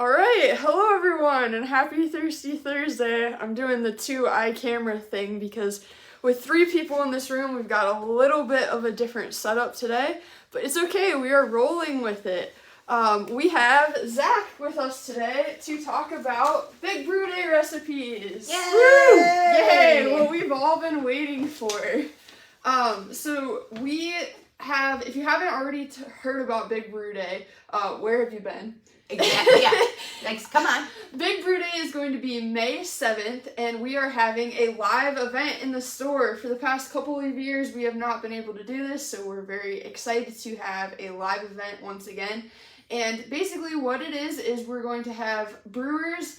All right, hello everyone, and happy Thirsty Thursday. I'm doing the 2-eye camera thing because with 3 people in this room, we've got a little bit of a different setup today, but it's okay, we are rolling with it. We have Zach with us today to talk about Big Brew Day recipes. Yay! Woo! Yay! What we've all been waiting for. So we have, if you haven't already heard about Big Brew Day, where have you been? Exactly, yeah. Thanks, come on. Big Brew Day is going to be May 7th, and we are having a live event in the store. For the past couple of years, we have not been able to do this, so we're very excited to have a live event once again. And basically what it is we're going to have brewers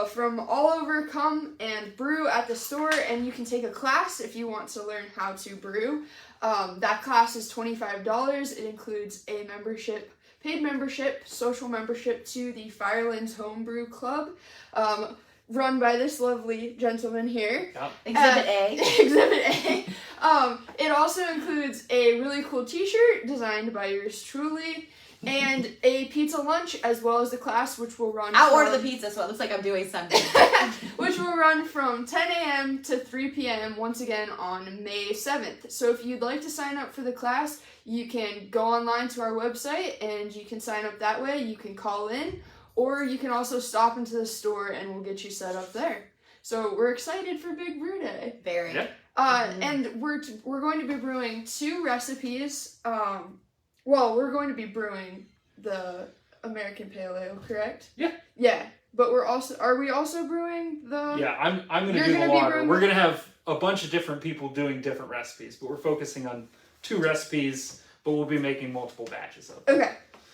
from all over come and brew at the store, and you can take a class if you want to learn how to brew. That class is $25. It includes a membership, paid membership, social membership to the Firelands Homebrew Club, run by this lovely gentleman here. Yep. Exhibit A. Exhibit A. It also includes a really cool t-shirt designed by yours truly, and a pizza lunch, as well as the class, which will run I'll order the pizza, so it looks like I'm doing Sunday. which will run from 10 a.m. to 3 p.m. once again on May 7th. So if you'd like to sign up for the class, you can go online to our website and you can sign up that way. You can call in, or you can also stop into the store and we'll get you set up there. So we're excited for Big Brew Day. Very. Yep. And we're going to be brewing 2 recipes. Well, we're going to be brewing the American Pale Ale, correct? Yeah. Yeah, but are we also brewing the... Yeah, I'm going to do the lager. We're going to have a bunch of different people doing different recipes, but we're focusing on 2 recipes, but we'll be making multiple batches of them. Okay,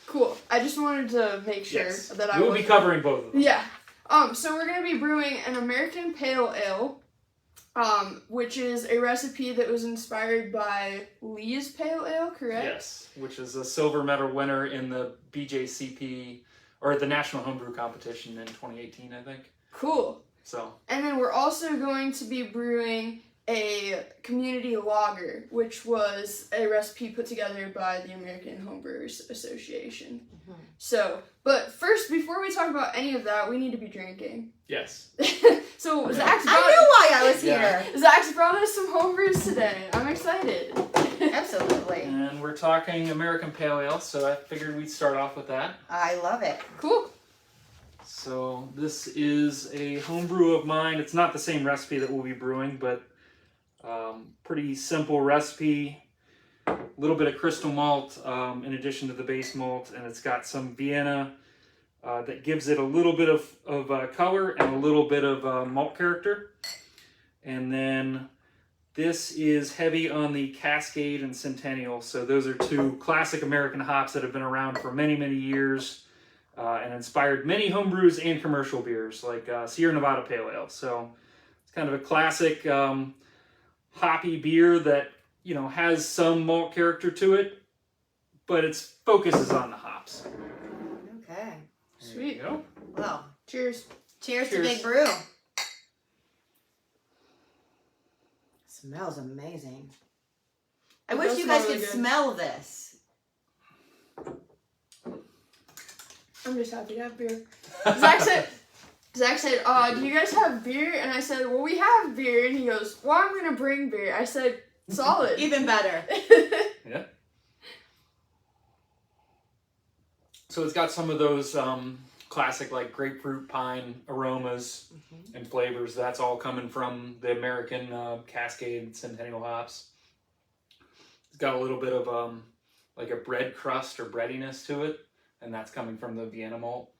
cool. I just wanted to make sure that I will be covering both of them. Yeah. So we're going to be brewing an American Pale Ale, which is a recipe that was inspired by Lee's Pale Ale, correct? Yes, which is a silver medal winner in the BJCP, or the National Homebrew Competition in 2018, I think. Cool. So. And then we're also going to be brewing a community lager, which was a recipe put together by the American Homebrewers Association. Mm-hmm. So, but first, before we talk about any of that, we need to be drinking. Yes. So Yeah. Zach's I knew why I was here. Zach's brought us some homebrews today. I'm excited. Absolutely. And we're talking American Pale Ale, so I figured we'd start off with that. I love it. Cool. So this is a homebrew of mine. It's not the same recipe that we'll be brewing, but pretty simple recipe. A little bit of crystal malt in addition to the base malt, and it's got some Vienna that gives it a little bit of color and a little bit of malt character. And then this is heavy on the Cascade and Centennial. So those are 2 classic American hops that have been around for many, many years and inspired many homebrews and commercial beers like Sierra Nevada Pale Ale. So it's kind of a classic hoppy beer that, you know, has some malt character to it, but its focus is on the hops. Okay. Sweet. There you go. Well, Cheers. cheers to Big Brew. Smells amazing. I wish you guys could smell this. I'm just happy to have beer. Zach said, do you guys have beer? And I said, well, we have beer. And he goes, well, I'm going to bring beer. I said, solid. Even better. Yeah. So it's got some of those classic like grapefruit pine aromas and flavors. That's all coming from the American Cascade and Centennial hops. It's got a little bit of like a bread crust or breadiness to it, and that's coming from the Vienna malt.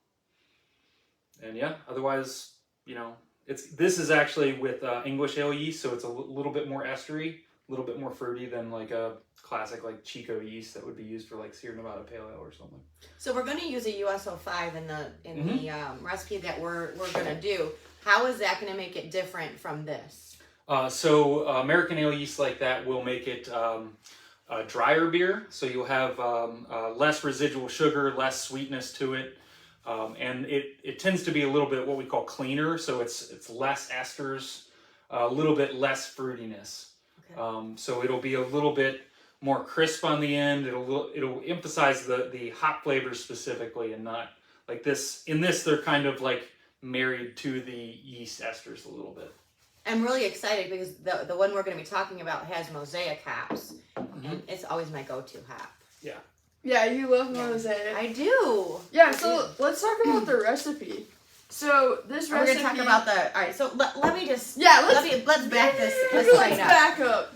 And yeah, otherwise, you know, this is actually with English ale yeast, so it's a little bit more estery, a little bit more fruity than like a classic like Chico yeast that would be used for like Sierra Nevada Pale Ale or something. So we're going to use a US-05 in the recipe that we're going to do. How is that going to make it different from this? So American ale yeast like that will make it a drier beer, so you'll have less residual sugar, less sweetness to it. And it tends to be a little bit what we call cleaner, so it's less esters, a little bit less fruitiness. Okay. So it'll be a little bit more crisp on the end. It'll emphasize the hop flavors specifically, and not like this. In this, they're kind of like married to the yeast esters a little bit. I'm really excited because the one we're going to be talking about has mosaic hops, Mm-hmm. and it's always my go-to hop. Yeah. Yeah, you love mosaic. I do. Yeah, so let's talk about the recipe. So this We're recipe. going to talk about the. All right, so let me just. Yeah, let's back this. Let's Let's back up.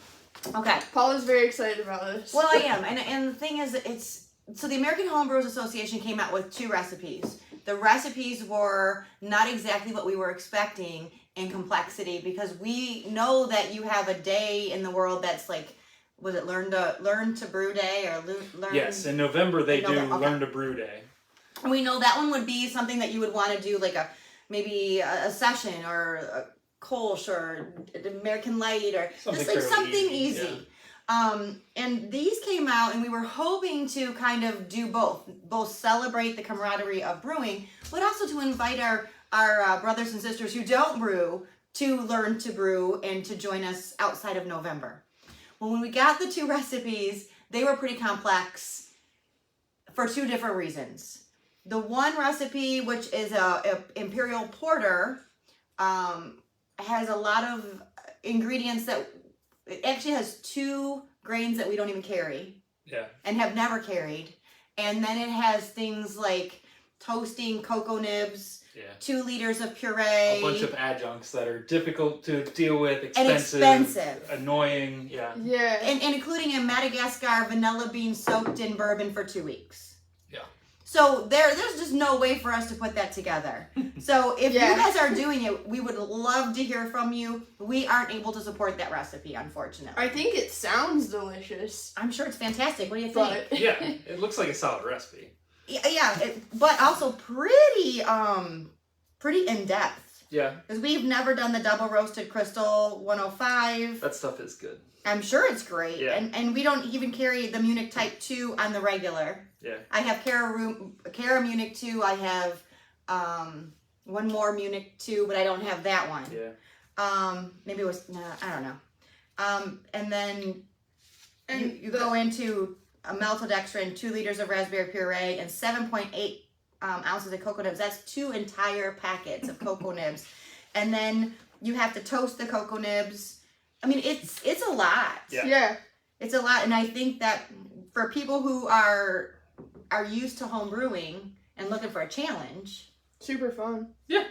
Okay. Paula's very excited about this. Well, I am, and the thing is, so the American Homebrewers Association came out with 2 recipes. The recipes were not exactly what we were expecting in complexity, because we know that you have a day in the world that's like, was it Learn to Brew Day or learn? Yes, in November they do Okay. Learn to Brew Day. And we know that one would be something that you would want to do, like maybe a session or a Kolsch or an American Light or Something just like fairly something easy, easy. And these came out, and we were hoping to kind of do both celebrate the camaraderie of brewing, but also to invite our brothers and sisters who don't brew to learn to brew and to join us outside of November. Well, when we got the 2 recipes, they were pretty complex for 2 different reasons. The one recipe, which is a imperial porter, has a lot of ingredients that it actually has 2 grains that we don't even carry. Yeah. And have never carried. And then it has things like toasting cocoa nibs, Yeah. 2 liters of puree. A bunch of adjuncts that are difficult to deal with, And expensive. Annoying, yeah. Yeah. And including a Madagascar vanilla bean soaked in bourbon for 2 weeks. Yeah. So there's just no way for us to put that together. So if Yeah. you guys are doing it, we would love to hear from you. We aren't able to support that recipe, unfortunately. I think it sounds delicious. I'm sure it's fantastic. What do you think? But Yeah, it looks like a solid recipe. Yeah, but also pretty in depth. Yeah, Because we've never done the double roasted Crystal 105. that stuff is good. I'm sure it's great. Yeah. And we don't even carry the Munich Type 2 on the regular. Yeah. I have Cara Munich 2. I have one more Munich 2, but I don't have that one. Yeah. Maybe it was, I don't know. And then you go into a maltodextrin, 2 liters of raspberry puree, and 7.8 ounces of cocoa nibs. That's 2 entire packets of cocoa nibs. And then you have to toast the cocoa nibs. I mean, it's a lot. yeah. It's a lot. And I think that for people who are used to home brewing and looking for a challenge. Super fun. Yeah.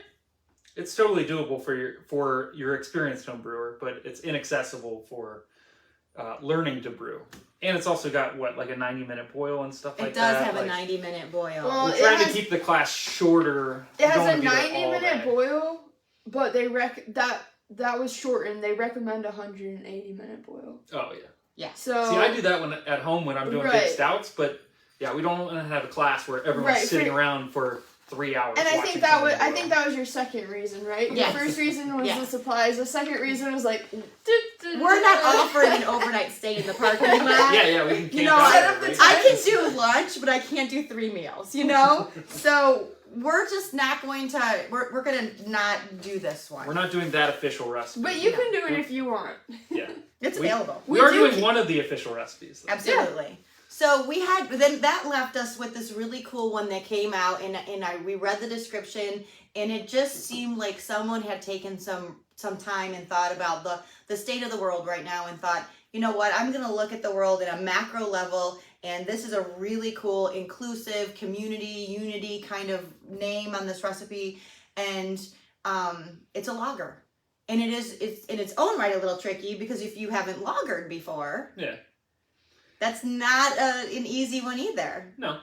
It's totally doable for your experienced home brewer, but it's inaccessible for learning to brew. And it's also got, like a 90-minute boil and stuff like It that. does have like, a 90-minute boil. Well, We're it trying to has- keep the class shorter. It We don't has a wanna be there all 90-minute day. boil, but they that was shortened. They recommend a 180-minute boil. Oh, yeah. Yeah. So See, I do that at home when I'm doing Right. big stouts, but yeah, we don't want to have a class where everyone's Right, sitting around for 3 hours. And I watching think that was somebody boil. was your second reason, right? Yes. Your first reason was Yeah. the supplies. The second reason was like We're not offering an overnight stay in the parking lot. Yeah, we can camp know, out set there, up the right? I can do lunch, but I can't do 3 meals, So we're just not going to, we're going to not do this one. We're not doing that official recipe. But you can do it if you want. Yeah. It's We- available. We are do doing one of the official recipes. Though. Absolutely. So then that left us with this really cool one that came out, and we read the description, and it just seemed like someone had taken some time and thought about the state of the world right now and thought, you know what, I'm going to look at the world at a macro level, and this is a really cool, inclusive, community, unity kind of name on this recipe, and it's a lager. And it's in its own right a little tricky, because if you haven't lagered before, Yeah. that's not an easy one either. No.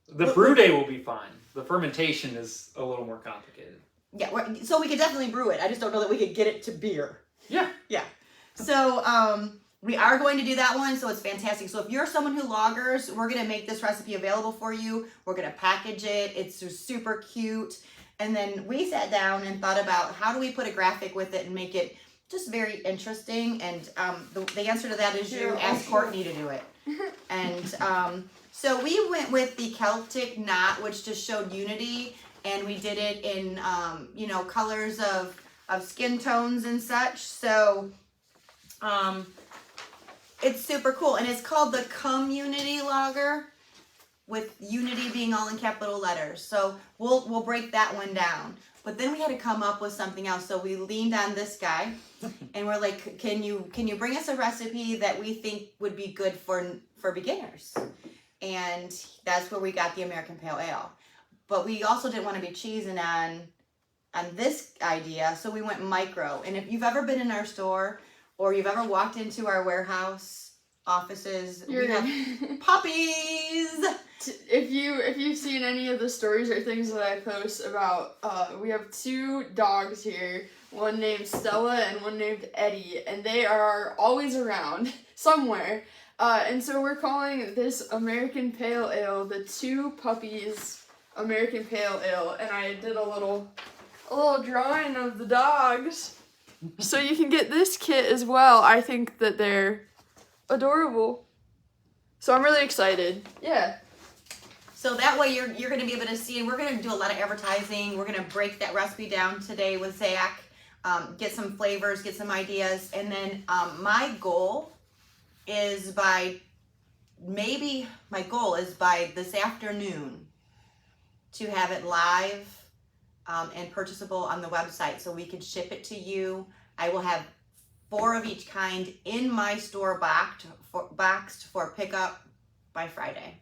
The brew day will be fine. The fermentation is a little more complicated. Yeah, so we could definitely brew it. I just don't know that we could get it to beer. Yeah. Yeah. So we are going to do that one, so it's fantastic. So if you're someone who lagers, we're going to make this recipe available for you. We're going to package it. It's super cute. And then we sat down and thought about how do we put a graphic with it and make it just very interesting. And the answer to that is you ask Courtney to do it. And so we went with the Celtic knot, which just showed unity. And we did it in, colors of skin tones and such. So it's super cool. And it's called the Community Lager. with unity being all in capital letters. So we'll break that one down. But then we had to come up with something else. So we leaned on this guy and we're like, can you bring us a recipe that we think would be good for beginners? And that's where we got the American Pale Ale. But we also didn't want to be cheesing on this idea, so we went micro. And if you've ever been in our store or you've ever walked into our warehouse offices, we have puppies. If you've seen any of the stories or things that I post about, we have 2 dogs here, one named Stella and one named Eddie, and they are always around somewhere. And so we're calling this American Pale Ale the 2 Puppies American Pale Ale, and I did a little drawing of the dogs. So you can get this kit as well. I think that they're adorable. So I'm really excited. Yeah. So that way you're going to be able to see, and we're going to do a lot of advertising. We're going to break that recipe down today with Zach, get some flavors, get some ideas, and then my goal is by this afternoon to have it live and purchasable on the website so we can ship it to you. I will have 4 of each kind in my store boxed for pickup by Friday.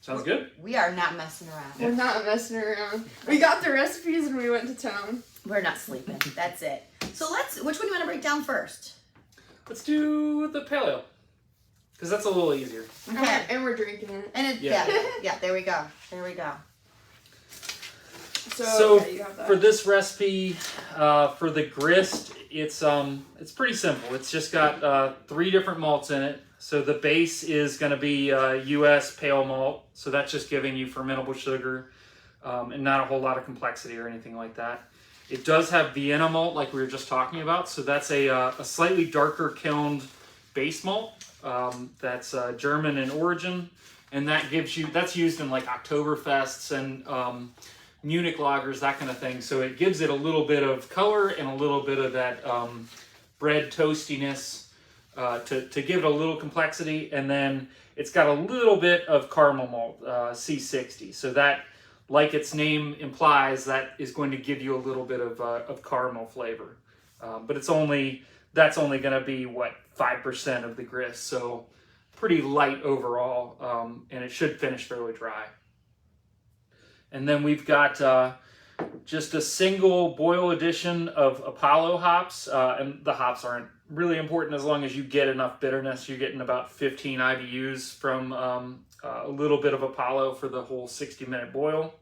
Sounds good. We are not messing around. We're not messing around. We got the recipes and we went to town. We're not sleeping. That's it. So which one do you want to break down first? Let's do the Pale Ale, because that's a little easier. Okay. And we're drinking it. And Yeah. yeah, there we go. So okay, you have that. for this recipe, for the grist, it's pretty simple. It's just got 3 different malts in it. So the base is going to be U.S. pale malt. So that's just giving you fermentable sugar and not a whole lot of complexity or anything like that. It does have Vienna malt, like we were just talking about. So that's a slightly darker kilned base malt that's German in origin, and that's used in like Oktoberfests and Munich lagers, that kind of thing. So it gives it a little bit of color and a little bit of that bread toastiness to give it a little complexity. And then it's got a little bit of caramel malt, C60. So that, like its name implies, that is going to give you a little bit of caramel flavor. But that's only going to be, 5% of the grist. So pretty light overall, and it should finish fairly dry. And then we've got just a single boil addition of Apollo hops, and the hops aren't really important as long as you get enough bitterness. You're getting about 15 IBUs from a little bit of Apollo for the whole 60-minute boil.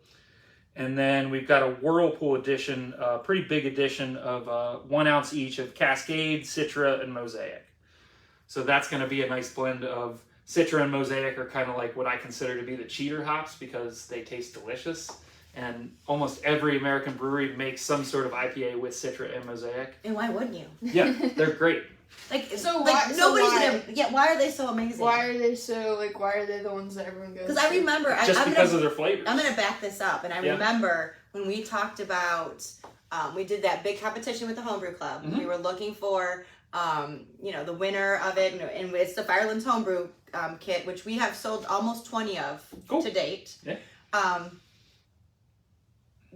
And then we've got a Whirlpool addition, a pretty big addition of 1 ounce each of Cascade, Citra, and Mosaic. So that's going to be a nice blend of Citra and Mosaic are kind of like what I consider to be the cheater hops because they taste delicious. And almost every American brewery makes some sort of IPA with Citra and Mosaic. And why wouldn't you? Yeah, they're great. Why are they so amazing? Why are they the ones that everyone goes to? Because I remember... Because of their flavors. I'm going to back this up. And I remember when we talked about... we did that big competition with the Homebrew Club. Mm-hmm. We were looking for... the winner of it, and it's the Firelands Homebrew kit, which we have sold almost 20 of to date. Yeah.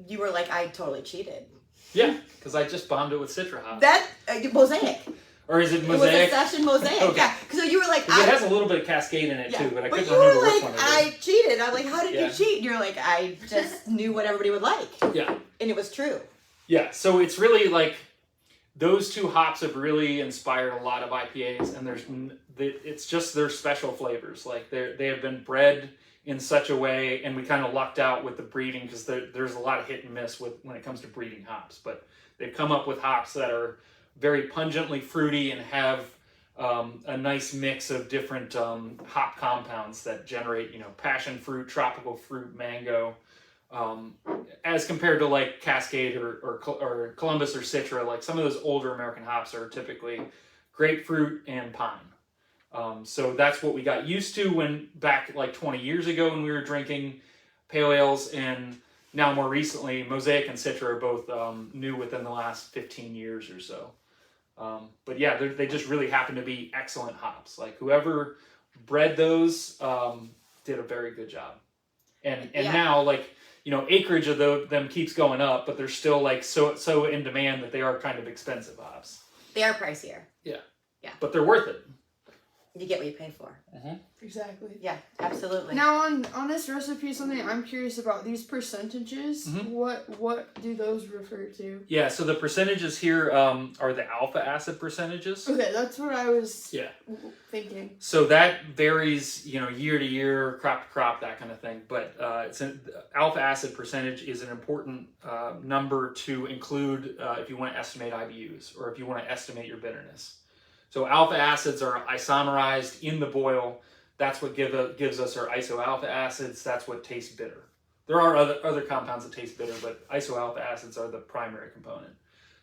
You were like, I totally cheated. Yeah, because I just bombed it with Citra hops. That Mosaic. Or is it Mosaic? It was a session Mosaic. Okay. Yeah. So you were like, it has a little bit of Cascade in it too, but I couldn't you remember were like, which one it was. I cheated. I'm like, how did you cheat? And you're like, I just knew what everybody would like. Yeah. And it was true. Yeah. So it's really like. Those 2 hops have really inspired a lot of IPAs, and it's just their special flavors. Like they have been bred in such a way, and we kind of lucked out with the breeding because there's a lot of hit and miss when it comes to breeding hops. But they've come up with hops that are very pungently fruity and have a nice mix of different hop compounds that generate, passion fruit, tropical fruit, mango. As compared to like Cascade or Columbus or Citra, like some of those older American hops are typically grapefruit and pine. So that's what we got used to when back like 20 years ago when we were drinking pale ales, and now more recently Mosaic and Citra are both new within the last 15 years or so. But yeah, they just really happen to be excellent hops. Like whoever bred those did a very good job. And Yeah. now, like, you know, acreage of them keeps going up, but they're still like so in demand that they are kind of expensive hops. They are pricier. But they're worth it. You get what you pay for. Exactly. Yeah, absolutely. Now on this recipe, something I'm curious about, these percentages, what do those refer to? Yeah, so the percentages here are the alpha acid percentages. Okay, that's what I was Yeah. thinking. So that varies, you know, year to year, crop to crop, that kind of thing. But alpha acid percentage is an important number to include if you want to estimate IBUs or if you want to estimate your bitterness. So alpha acids are isomerized in the boil. That's what gives us our isoalpha acids. That's what tastes bitter. There are other compounds that taste bitter, but isoalpha acids are the primary component.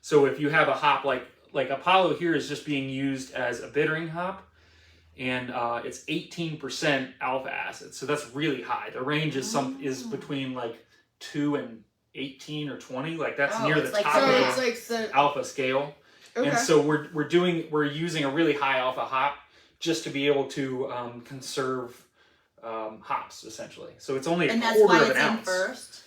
So if you have a hop like Apollo here is just being used as a bittering hop, and it's 18% alpha acid. So that's really high. The range is between like 2 and 18 or 20. Like that's near the top of the alpha scale. Okay. And so we're using a really high alpha hop just to be able to conserve hops essentially. So it's only a quarter of an ounce. And that's why it's in first.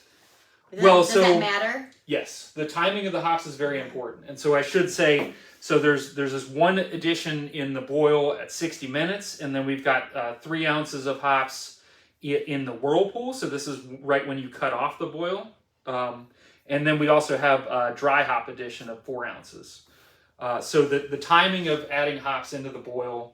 Does that matter? Yes, the timing of the hops is very important. And so I should say, so there's this one addition in the boil at 60 minutes, and then we've got 3 ounces of hops in the whirlpool. So this is right when you cut off the boil. And then we also have a dry hop addition of 4 ounces. So the timing of adding hops into the boil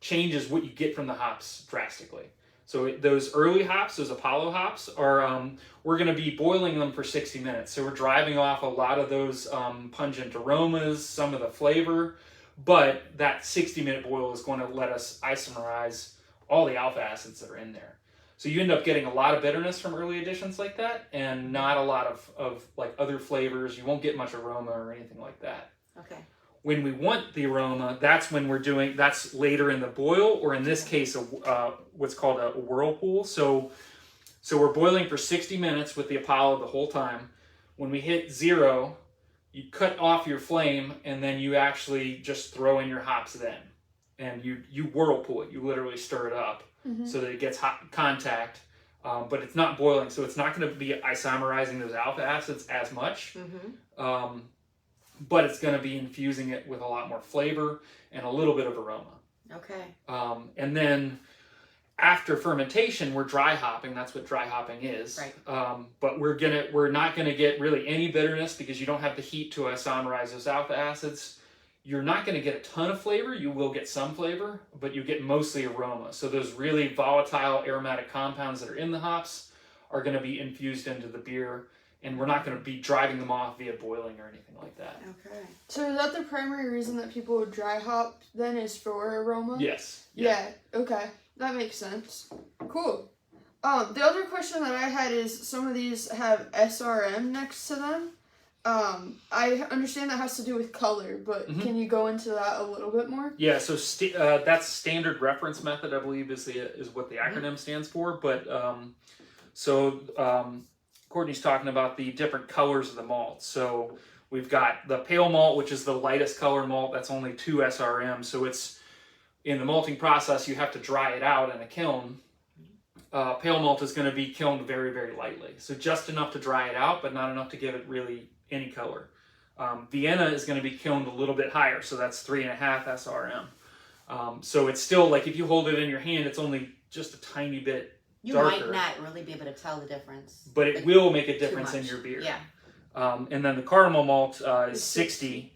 changes what you get from the hops drastically. So those early hops, those Apollo hops, are we're going to be boiling them for 60 minutes. So we're driving off a lot of those pungent aromas, some of the flavor, but that 60-minute boil is going to let us isomerize all the alpha acids that are in there. So you end up getting a lot of bitterness from early additions like that, and not a lot of like other flavors. You won't get much aroma or anything like that. Okay. When we want the aroma, that's when that's later in the boil, or in this case, what's called a whirlpool. So we're boiling for 60 minutes with the Apollo the whole time. When we hit 0, you cut off your flame, and then you actually just throw in your hops then. And you whirlpool it. You literally stir it up so that it gets hot contact. But it's not boiling, so it's not going to be isomerizing those alpha acids as much. But it's going to be infusing it with a lot more flavor and a little bit of aroma. Okay. And then after fermentation, we're dry hopping. That's what dry hopping is. Right. But we're not gonna get really any bitterness because you don't have the heat to isomerize those alpha acids. You're not going to get a ton of flavor. You will get some flavor, but you get mostly aroma. So those really volatile aromatic compounds that are in the hops are going to be infused into the beer, and we're not going to be driving them off via boiling or anything like that. Okay. So is that the primary reason that people would dry hop then, is for aroma? Yes. Yeah. Okay. That makes sense. Cool. The other question that I had is, some of these have SRM next to them. I understand that has to do with color, but can you go into that a little bit more? Yeah, so that's standard reference method, I believe, is what the acronym stands for. But Courtney's talking about the different colors of the malt. So we've got the pale malt, which is the lightest color malt. That's only 2 SRM. So it's in the malting process, you have to dry it out in a kiln. Pale malt is going to be kilned very, very lightly. So just enough to dry it out, but not enough to give it really any color. Vienna is going to be kilned a little bit higher, so that's 3.5 SRM. So it's still, like, if you hold it in your hand, it's only just a tiny bit darker. You might not really be able to tell the difference. But it will make a difference in your beer. Yeah. And then the caramel malt is 60,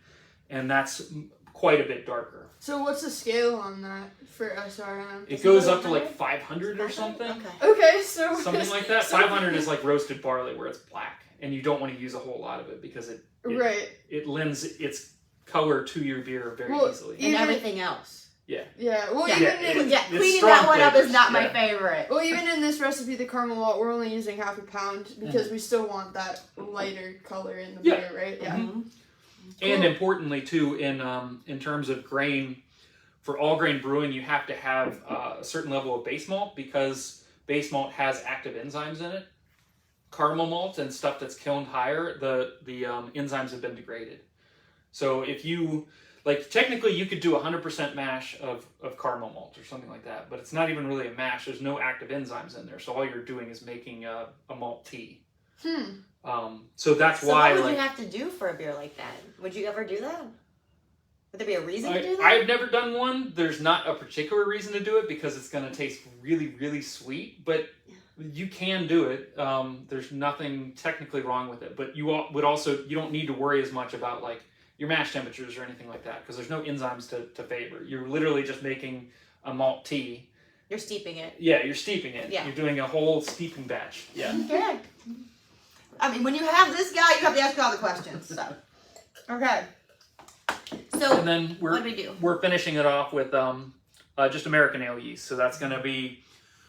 and that's quite a bit darker. So what's the scale on that for SRM? It goes up to like 500 or something. Okay, so... Something like that. 500 is like roasted barley, where it's black. And you don't want to use a whole lot of it because it lends its color to your beer very easily. And everything else. Yeah. Yeah. Well, cleaning that one up is not my favorite. Well, even in this recipe, the caramel malt, we're only using half a pound because we still want that lighter color in the beer, right? Yeah. Mm-hmm. Cool. And importantly, too, in terms of grain, for all grain brewing, you have to have a certain level of base malt because base malt has active enzymes in it. Caramel malt and stuff that's kilned higher, the enzymes have been degraded. So if you like technically you could do 100% mash of caramel malt or something like that, but it's not even really a mash. There's no active enzymes in there, so all you're doing is making a malt tea. So that's why. What would you have to do for a beer like that? Would you ever do that? Would there be a reason to do that? I've never done one. There's not a particular reason to do it because it's going to taste really, really sweet, but you can do it. There's nothing technically wrong with it, but you don't need to worry as much about like your mash temperatures or anything like that because there's no enzymes to favor. You're literally just making a malt tea. You're steeping it. Yeah, you're steeping it. Yeah. You're doing a whole steeping batch. Yeah. Okay. I mean, when you have this guy, you have to ask all the questions. So, okay. So, and then what do we do? We're finishing it off with just American ale yeast. So that's going to be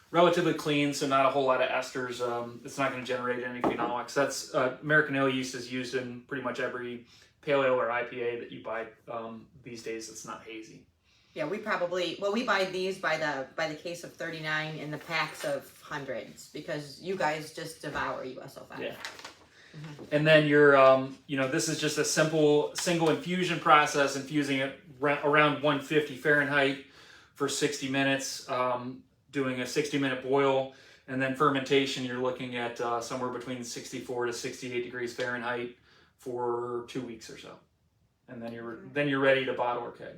relatively clean, so not a whole lot of esters. It's not going to generate any phenolics. That's American ale yeast is used in pretty much every pale ale or IPA that you buy these days. It's not hazy. Yeah, we buy these by the case of 39 in the packs of hundreds because you guys just devour US05. Yeah. And then you're, this is just a simple single infusion process, infusing it around 150 Fahrenheit for 60 minutes, doing a 60-minute boil, and then fermentation, you're looking at somewhere between 64 to 68 degrees Fahrenheit for 2 weeks or so. And then you're ready to bottle or keg.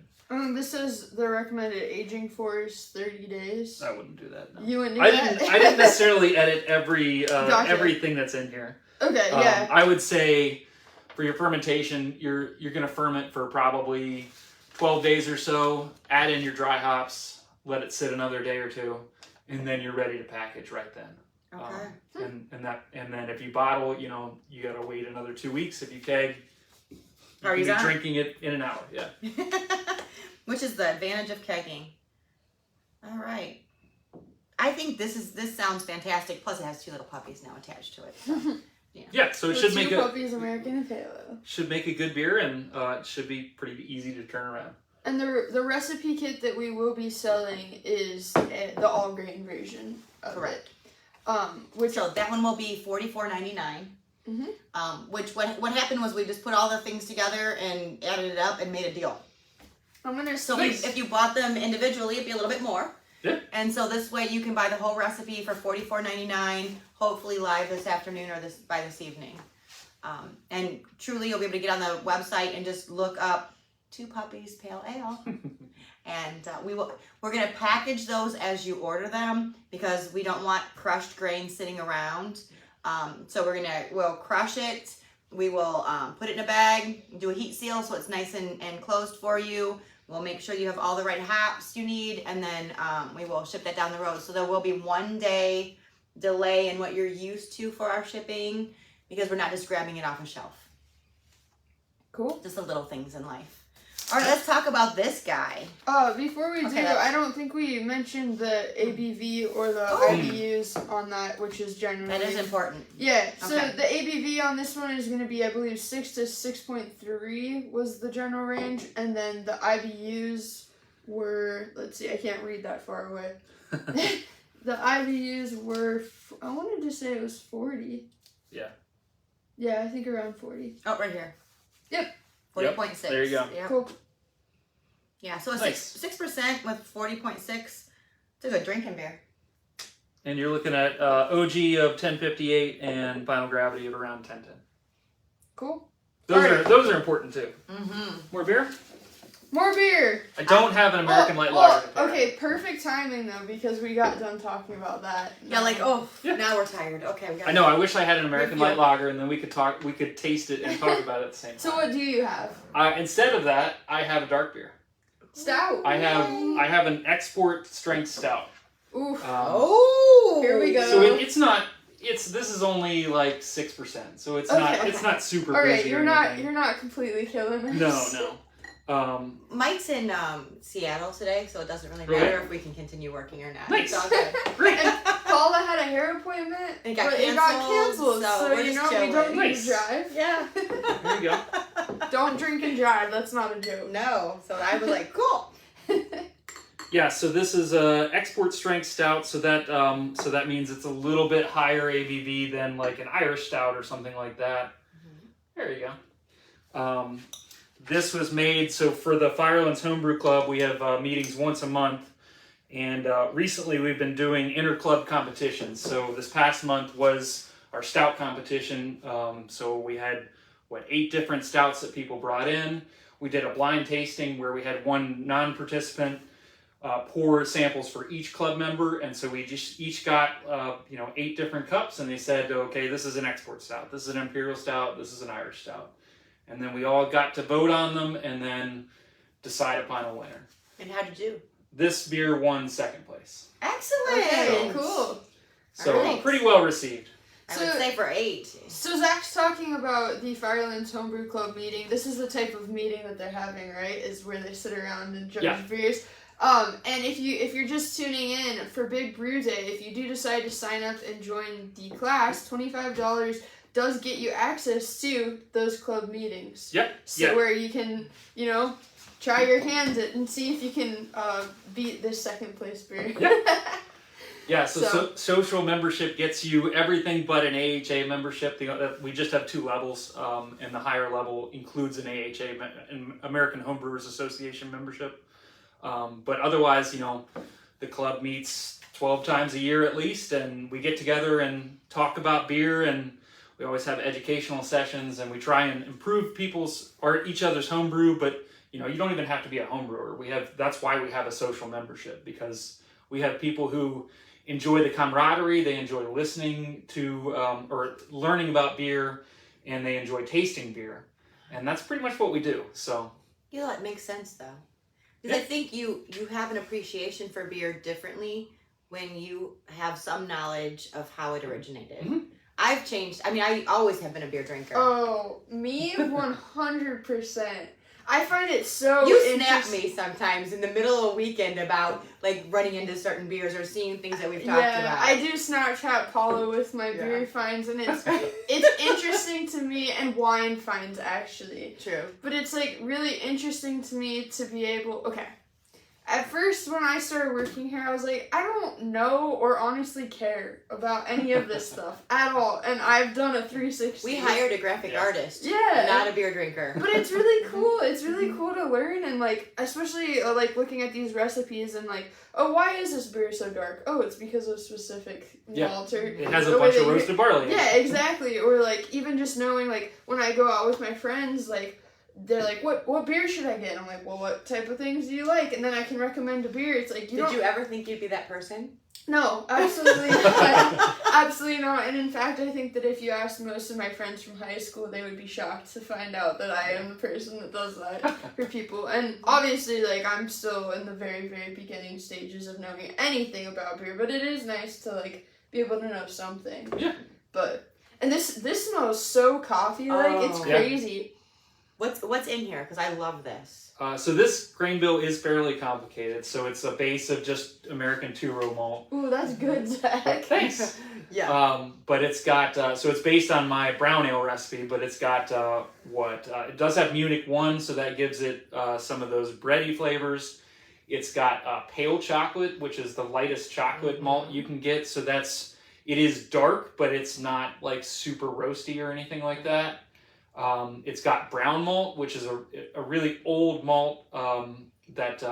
This is the recommended aging for is 30 days. I wouldn't do that. No. You wouldn't do that? I didn't necessarily edit Gotcha. everything that's in here. Okay, yeah. I would say for your fermentation, you're going to ferment for probably 12 days or so. Add in your dry hops, let it sit another day or two, and then you're ready to package right then. Okay. And then if you bottle, you got to wait another 2 weeks. If you keg, Are you you can be drinking it in an hour. Yeah. Which is the advantage of kegging. All right. I think this sounds fantastic. Plus, it has 2 little puppies now attached to it. So, yeah. So it should make puppies, American and pale ale. Should make a good beer, and it should be pretty easy to turn around. And the recipe kit that we will be selling is the all grain version of Correct. Which So that one will be $44.99. Which what happened was we just put all the things together and added it up and made a deal. I'm gonna So Nice. if you bought them individually, it'd be a little bit more. Yeah. And so this way you can buy the whole recipe for $44.99, hopefully live this afternoon or by this evening. And truly you'll be able to get on the website and just look up 2 Puppies Pale Ale. And we're gonna package those as you order them because we don't want crushed grain sitting around. So we'll crush it. We will put it in a bag, do a heat seal so it's nice and closed for you. We'll make sure you have all the right hops you need, and then we will ship that down the road. So there will be 1 day delay in what you're used to for our shipping because we're not just grabbing it off a shelf. Cool. Just the little things in life. All right, let's talk about this guy. Before we Okay, do, I don't think we mentioned the ABV or the IBUs on that, which is generally... That is important. Yeah, so Okay. the ABV on this one is going to be, I believe, 6 to 6.3 was the general range, and then the IBUs were, let's see, I can't read that far away. The IBUs were, I wanted to say it was 40. Yeah. Yeah, I think around 40. Oh, right here. Yep. 40.6. There you go. Yep. Cool. Yeah, so a Nice. 6% with 40.6. It's a good drinking beer. And you're looking at OG of 1058 and final gravity of around 1010. Cool. Those are important too. Mm-hmm. More beer? More beer! I don't have an American light lager. Okay, perfect timing though, because we got done talking about that. Yeah, like, Yeah. now we're tired. Okay, we got I know. I wish I had an American Review. light lager, and then we could taste it and talk about it at the same time. So what do you have? Instead of that, I have a dark beer. Stout. I have an export strength stout. Oof. Oh! Here we go. So it's not. This is only like 6%. So it's not. Okay. It's not super. All right, boozy or you're anything. not completely killing us. No. Mike's in Seattle today, so it doesn't really Really? matter if we can continue working or not. Nice. It's all good. Great. And Paula had a hair appointment, It got but it got canceled, canceled. so So we're you just know we don't chilling. need Nice. to drive. Yeah. There you go. Don't drink and drive. That's not a joke. No. So I was like, cool. Yeah, so this is a export strength stout, so that means it's a little bit higher ABV than like an Irish stout or something like that. There you go. this was made, so for the Firelands Homebrew Club, we have meetings once a month. And recently we've been doing inter-club competitions. So this past month was our stout competition. So we had, 8 different stouts that people brought in. We did a blind tasting where we had one non-participant pour samples for each club member. And so we just each got, 8 different cups. And they said, okay, this is an export stout. This is an imperial stout. This is an Irish stout. And then we all got to vote on them and then decide upon a winner. And how did you do? This beer won second place. Excellent. Okay, cool. So Nice. pretty well received. I would say for 8. So Zach's talking about the Firelands Homebrew Club meeting. This is the type of meeting that they're having, right? Is where they sit around and judge beers. And if you're just tuning in for Big Brew Day, if you do decide to sign up and join the class, $25 does get you access to those club meetings. Yep. So where you can, try your hand at and see if you can beat this second place beer. Yeah, so social membership gets you everything but an AHA membership. We just have 2 levels, and the higher level includes an AHA, an American Homebrewers Association membership. But otherwise, the club meets 12 times a year at least, and we get together and talk about beer, and we always have educational sessions, and we try and improve each other's homebrew, but you don't even have to be a homebrewer. That's why we have a social membership, because we have people who enjoy the camaraderie, they enjoy listening to or learning about beer, and they enjoy tasting beer. And that's pretty much what we do. So It makes sense though. Because I think you have an appreciation for beer differently when you have some knowledge of how it originated. Mm-hmm. I've changed. I always have been a beer drinker. Oh, me 100%. I find it so You snap me sometimes in the middle of a weekend about running into certain beers or seeing things that we've talked about. Yeah, I do Snapchat Paulo with my beer finds, and it's interesting to me, and wine finds actually. True. But it's really interesting to me to be able. Okay. At first, when I started working here, I was like, I don't know or honestly care about any of this stuff at all. And I've done a 360. We hired a graphic artist. Yeah. Not a beer drinker. But it's really cool. It's really cool to learn, and especially looking at these recipes and oh, why is this beer so dark? Oh, it's because of specific malt, or it has a bunch of roasted barley in it. Yeah, exactly. Or even just knowing when I go out with my friends, they're like, what beer should I get? And I'm like, well, what type of things do you like? And then I can recommend a beer. It's like, Did you ever think you'd be that person? No, absolutely not. Absolutely not. And in fact, I think that if you asked most of my friends from high school, they would be shocked to find out that I am the person that does that for people. And obviously, I'm still in the very, very beginning stages of knowing anything about beer, but it is nice to, be able to know something. Yeah. And this smells so coffee-like. It's crazy. What's in here? Because I love this. So this grain bill is fairly complicated. So it's a base of just American 2-row malt. Ooh, that's good, Zach. Thanks. Yeah. But it's got, so it's based on my brown ale recipe, but it's got it does have Munich 1, so that gives it some of those bready flavors. It's got pale chocolate, which is the lightest chocolate malt you can get. So it is dark, but it's not super roasty or anything like that. It's got brown malt, which is a really old malt that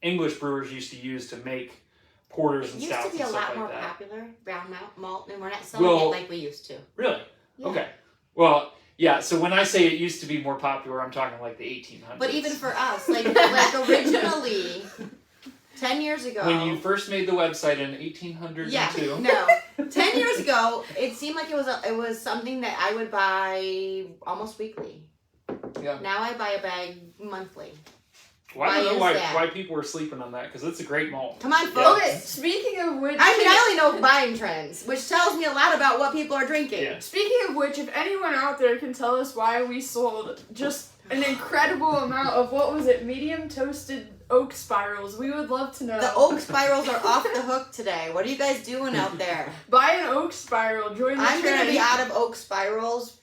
English brewers used to use to make porters and stouts and stuff like that. It used to be a lot more popular, brown malt, and we're not selling it like we used to. Really? Yeah. Okay. Well, yeah, so when I say it used to be more popular, I'm talking the 1800s. But even for us, originally, 10 years ago. When you first made the website in 1802. Yeah, no. 10 years ago, it seemed like it was something that I would buy almost weekly. Yeah. Now I buy a bag monthly. Well, I don't know why people were sleeping on that, because it's a great malt. Come on, folks. Okay, speaking of which... I only know buying trends, which tells me a lot about what people are drinking. Yeah. Speaking of which, if anyone out there can tell us why we sold just an incredible amount of, medium toasted oak spirals, we would love to know. The oak spirals are off the hook today. What are you guys doing out there? Buy an oak spiral, join the I'm trend. going to be out of oak spirals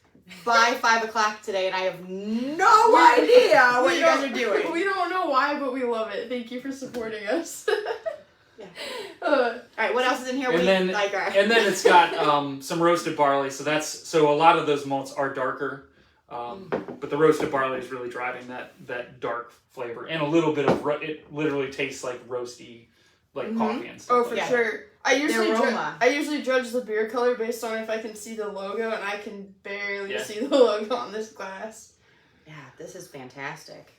by 5 o'clock today, and I have no idea what you guys are doing. We don't know why, but we love it. Thank you for supporting us. Yeah. All right, what else is in here? And then it's got some roasted barley. So a lot of those malts are darker. But the roasted barley is really driving that dark flavor, and a little bit of it literally tastes like roasty, like coffee and stuff. Oh, for sure. I usually judge the beer color based on if I can see the logo, and I can barely see the logo on this glass. Yeah, this is fantastic.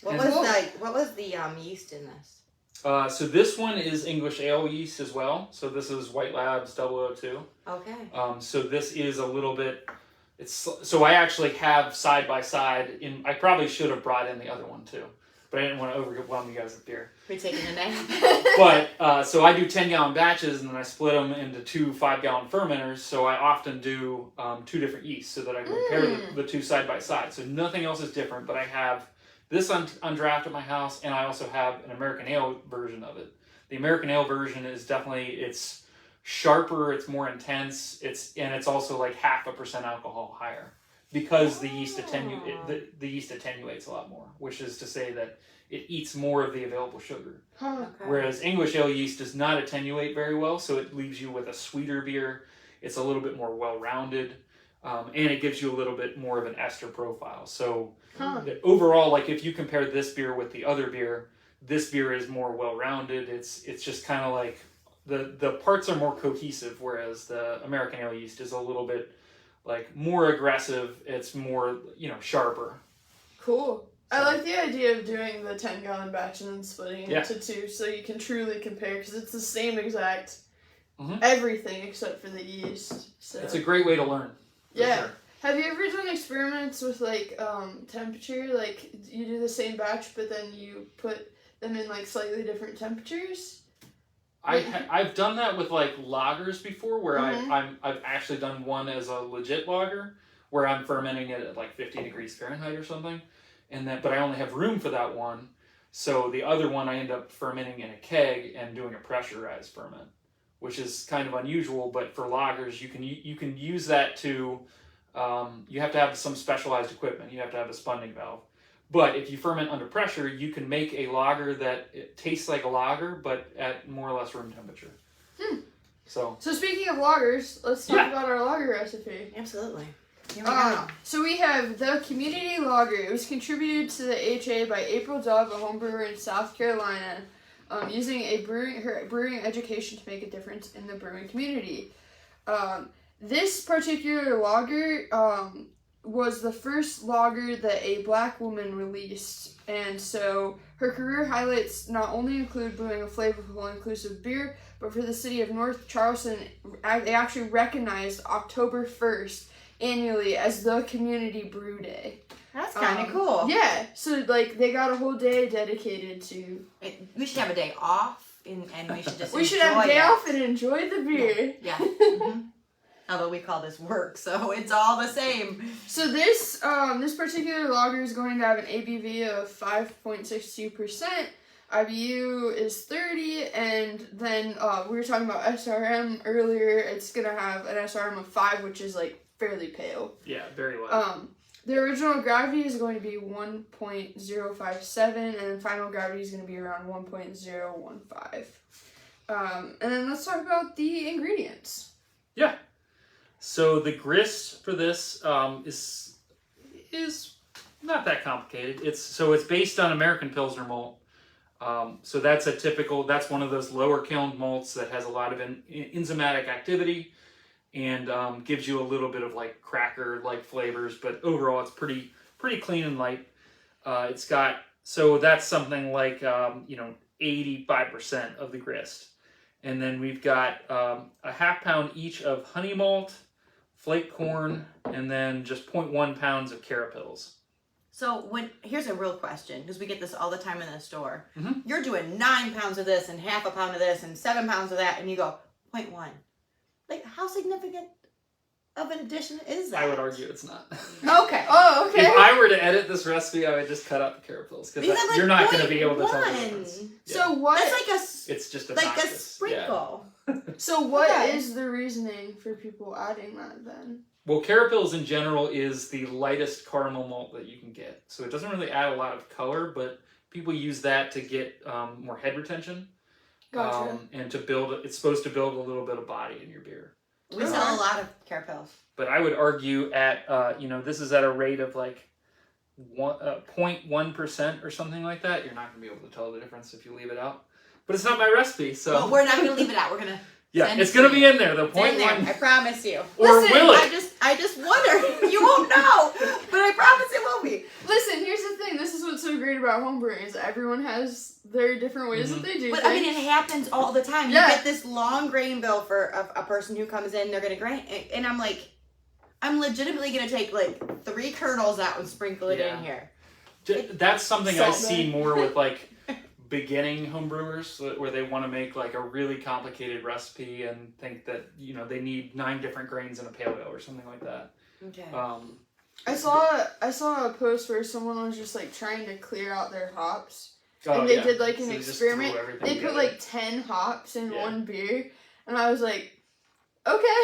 What was the yeast in this? So this one is English ale yeast as well. So this is White Labs 002. Okay. So this is a little bit. So I actually have side by side. I probably should have brought in the other one too, but I didn't want to overwhelm you guys with beer. We're taking a nap. But so I do 10-gallon batches, and then I split them into 2 5-gallon fermenters. So I often do 2 different yeasts so that I can compare the 2 side by side. So nothing else is different, but I have this on draft at my house, and I also have an American ale version of it. The American ale version is definitely, it's sharper, it's more intense, it's also like 0.5% alcohol higher because the yeast attenuates a lot more, which is to say that it eats more of the available sugar. Okay. Whereas English ale yeast does not attenuate very well, so it leaves you with a sweeter beer. It's a little bit more well-rounded, and it gives you a little bit more of an ester profile. So overall, like if you compare this beer with the other beer, this beer is more well-rounded. It's just kind of like the parts are more cohesive, whereas the American ale yeast is a little bit like more aggressive. It's more, sharper. Cool. I like the idea of doing the 10-gallon batch and then splitting it into 2 so you can truly compare, because it's the same exact everything except for the yeast. So it's a great way to learn. Yeah. Sure. Have you ever done experiments with like temperature? Like you do the same batch, but then you put them in like slightly different temperatures? I've done that with like lagers before, where I've actually done one as a legit lager, where I'm fermenting it at like 50 degrees Fahrenheit or something, but I only have room for that one. So the other one I end up fermenting in a keg and doing a pressurized ferment, which is kind of unusual. But for lagers, you can use that to. You have to have some specialized equipment. You have to have a spunding valve. But if you ferment under pressure, you can make a lager that it tastes like a lager, but at more or less room temperature. So speaking of lagers, let's talk about our lager recipe. Absolutely. Here we go. So we have the Community Lager. It was contributed to the HA by April Dove, a home brewer in South Carolina, using her brewing education to make a difference in the brewing community. This particular lager was the first lager that a black woman released, and so her career highlights not only include brewing a flavorful, inclusive beer, but for the city of North Charleston, they actually recognized October 1st annually as the Community Brew Day. That's kind of cool. Yeah, so like they got a whole day dedicated to. We should have a day off, and we should just. We should have a day off and enjoy the beer. Yeah. Although we call this work, so it's all the same. So this particular lager is going to have an ABV of 5.62%. IBU is 30, and then we were talking about SRM earlier. It's going to have an SRM of 5, which is like fairly pale. Yeah, very low. The original gravity is going to be 1.057, and then final gravity is going to be around 1.015. And then let's talk about the ingredients. Yeah. So the grist for this is not that complicated. It's based on American Pilsner malt. So that's one of those lower kiln malts that has a lot of enzymatic activity and gives you a little bit of like cracker-like flavors, but overall it's pretty clean and light. So that's something like 85% of the grist. And then we've got a 1/2 pound each of honey malt, flake corn, and then just 0.1 pounds of carapils. So here's a real question, because we get this all the time in the store. Mm-hmm. You're doing 9 pounds of this and 1/2 pound of this and 7 pounds of that, and you go 0.1. Like, how significant of an addition is that? I would argue it's not. Okay. Oh, okay. If I were to edit this recipe, I would just cut out the carapils, because like you're not going to be able to tell the difference. Yeah. So what? That's like it's just like a sprinkle. Yeah. So what is the reasoning for people adding that then? Well, carapils in general is the lightest caramel malt that you can get. So it doesn't really add a lot of color, but people use that to get more head retention. Gotcha. And it's supposed to build a little bit of body in your beer. We sell a lot of carapils. But I would argue at, this is at a rate of like 0.1% or something like that. You're not going to be able to tell the difference if you leave it out. But it's not my recipe, so. Well, we're not going to leave it out. We're going to. Yeah, it's going to be in there. The It's in there. 0.1. I promise you. Or Listen, will it? I just wonder. You won't know, but I promise it will be. Listen, here's the thing. This is what's so great about homebrewing is everyone has their different ways that they do But things. I mean, it happens all the time. Yeah. You get this long grain bill for a person who comes in. They're going to grain, and I'm like, I'm legitimately going to take like 3 kernels out and sprinkle it in here. That's something I Salt see bay. more with like beginning homebrewers, where they want to make like a really complicated recipe and think that they need 9 different grains in a pale ale or something like that. Okay. I saw a post where someone was just like trying to clear out their hops. Oh, and they yeah. did like So an they just experiment. threw everything They together. put like 10 hops in Yeah. one beer. And I was like, okay.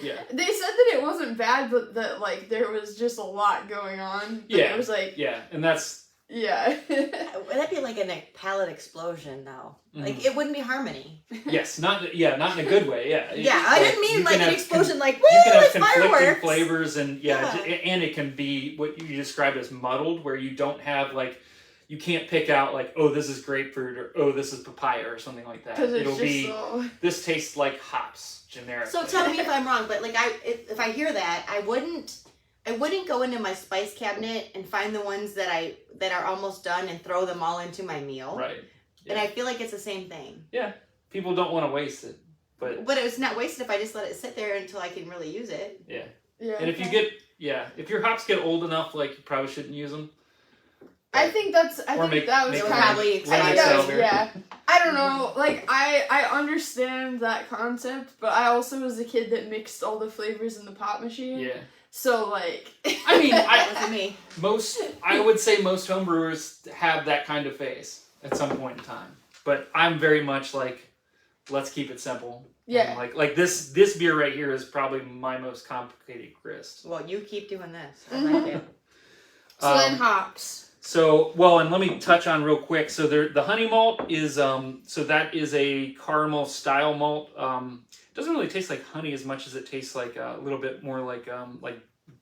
Yeah. They said that it wasn't bad, but that like there was just a lot going on. But Yeah. It was like, Yeah, and that's Would that be like a palate explosion though? Like it wouldn't be harmony. yes, not in a good way. Yeah. Yeah, I didn't mean You like can an have explosion, like you woo, can have it's conflicting fireworks. flavors and Yeah. and it can be what you described as muddled, where you don't have like you can't pick out like, oh, this is grapefruit or oh, this is papaya or something like that. Because it's It'll just be so... this tastes like hops, generic. So tell me if I'm wrong, but like if I hear that, I wouldn't go into my spice cabinet and find the ones that are almost done and throw them all into my meal. Right. Yeah. And I feel like it's the same thing. Yeah. People don't want to waste it, but it's not wasted if I just let it sit there until I can really use it. yeah. Yeah. And if your hops get old enough, like you probably shouldn't use them. I think that was make kind of... probably Yeah. I don't know. Like, I understand that concept, but I also was a kid that mixed all the flavors in the pop machine. Yeah. So, like... I mean, That wasn't me. I would say most homebrewers have that kind of phase at some point in time. But I'm very much like, let's keep it simple. Yeah. And like this beer right here is probably my most complicated grist. Well, you keep doing this. I like it. So then hops. So, and let me touch on real quick. So the honey malt is, so that is a caramel style malt. It doesn't really taste like honey as much as it tastes like a little bit more like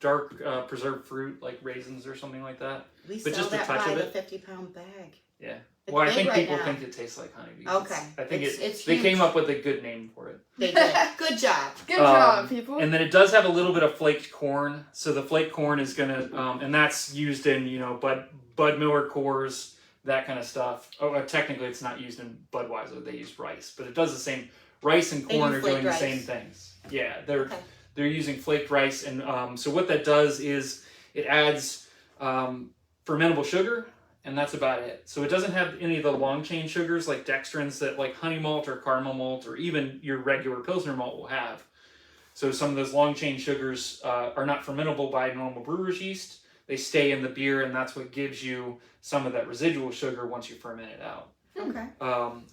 dark preserved fruit, like raisins or something like that. We But sell just a that touch by of the it. 50-pound bag. Yeah. It's Well, I big think right people now. think it tastes like honey. Because Okay. I think It's they huge. came up with a good name for it. They did. Good job. Good job, people. And then it does have a little bit of flaked corn. So the flaked corn is gonna, and that's used in Bud Miller Coors, that kind of stuff. Oh, technically it's not used in Budweiser. They use rice, but it does the same. Rice and They corn do are doing flaked the rice. same things. Yeah, Okay. they're using flaked rice, and so what that does is it adds fermentable sugar, and that's about it. So it doesn't have any of the long chain sugars like dextrins that like honey malt or caramel malt or even your regular Pilsner malt will have. So some of those long chain sugars are not fermentable by normal brewer's yeast. They stay in the beer, and that's what gives you some of that residual sugar once you ferment it out. Okay.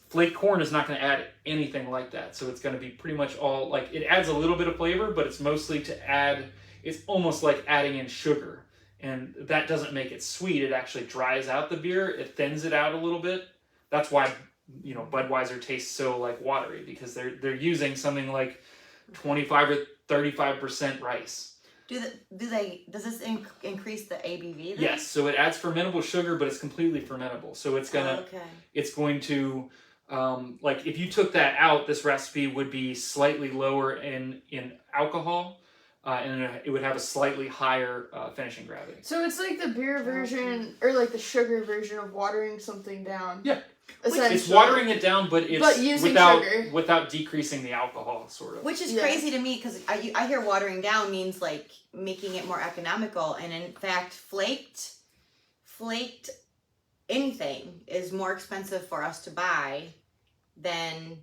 Flaked corn is not going to add anything like that. So it's going to be pretty much all, like, it adds a little bit of flavor, but it's mostly to add, it's almost like adding in sugar. And that doesn't make it sweet. It actually dries out the beer. It thins it out a little bit. That's why, Budweiser tastes so, like, watery, because they're using something like 25 or 35% rice. Does this increase the ABV then? Yes, so it adds fermentable sugar, but it's completely fermentable. So it's gonna, it's going to, like if you took that out, this recipe would be slightly lower in alcohol, and it would have a slightly higher finishing gravity. So it's like the beer version, or like the sugar version of watering something down. Yeah. Essentially. It's watering it down, but it's using sugar. without decreasing the alcohol, sort of. Which is crazy to me, because I hear watering down means like making it more economical, and in fact flaked anything is more expensive for us to buy than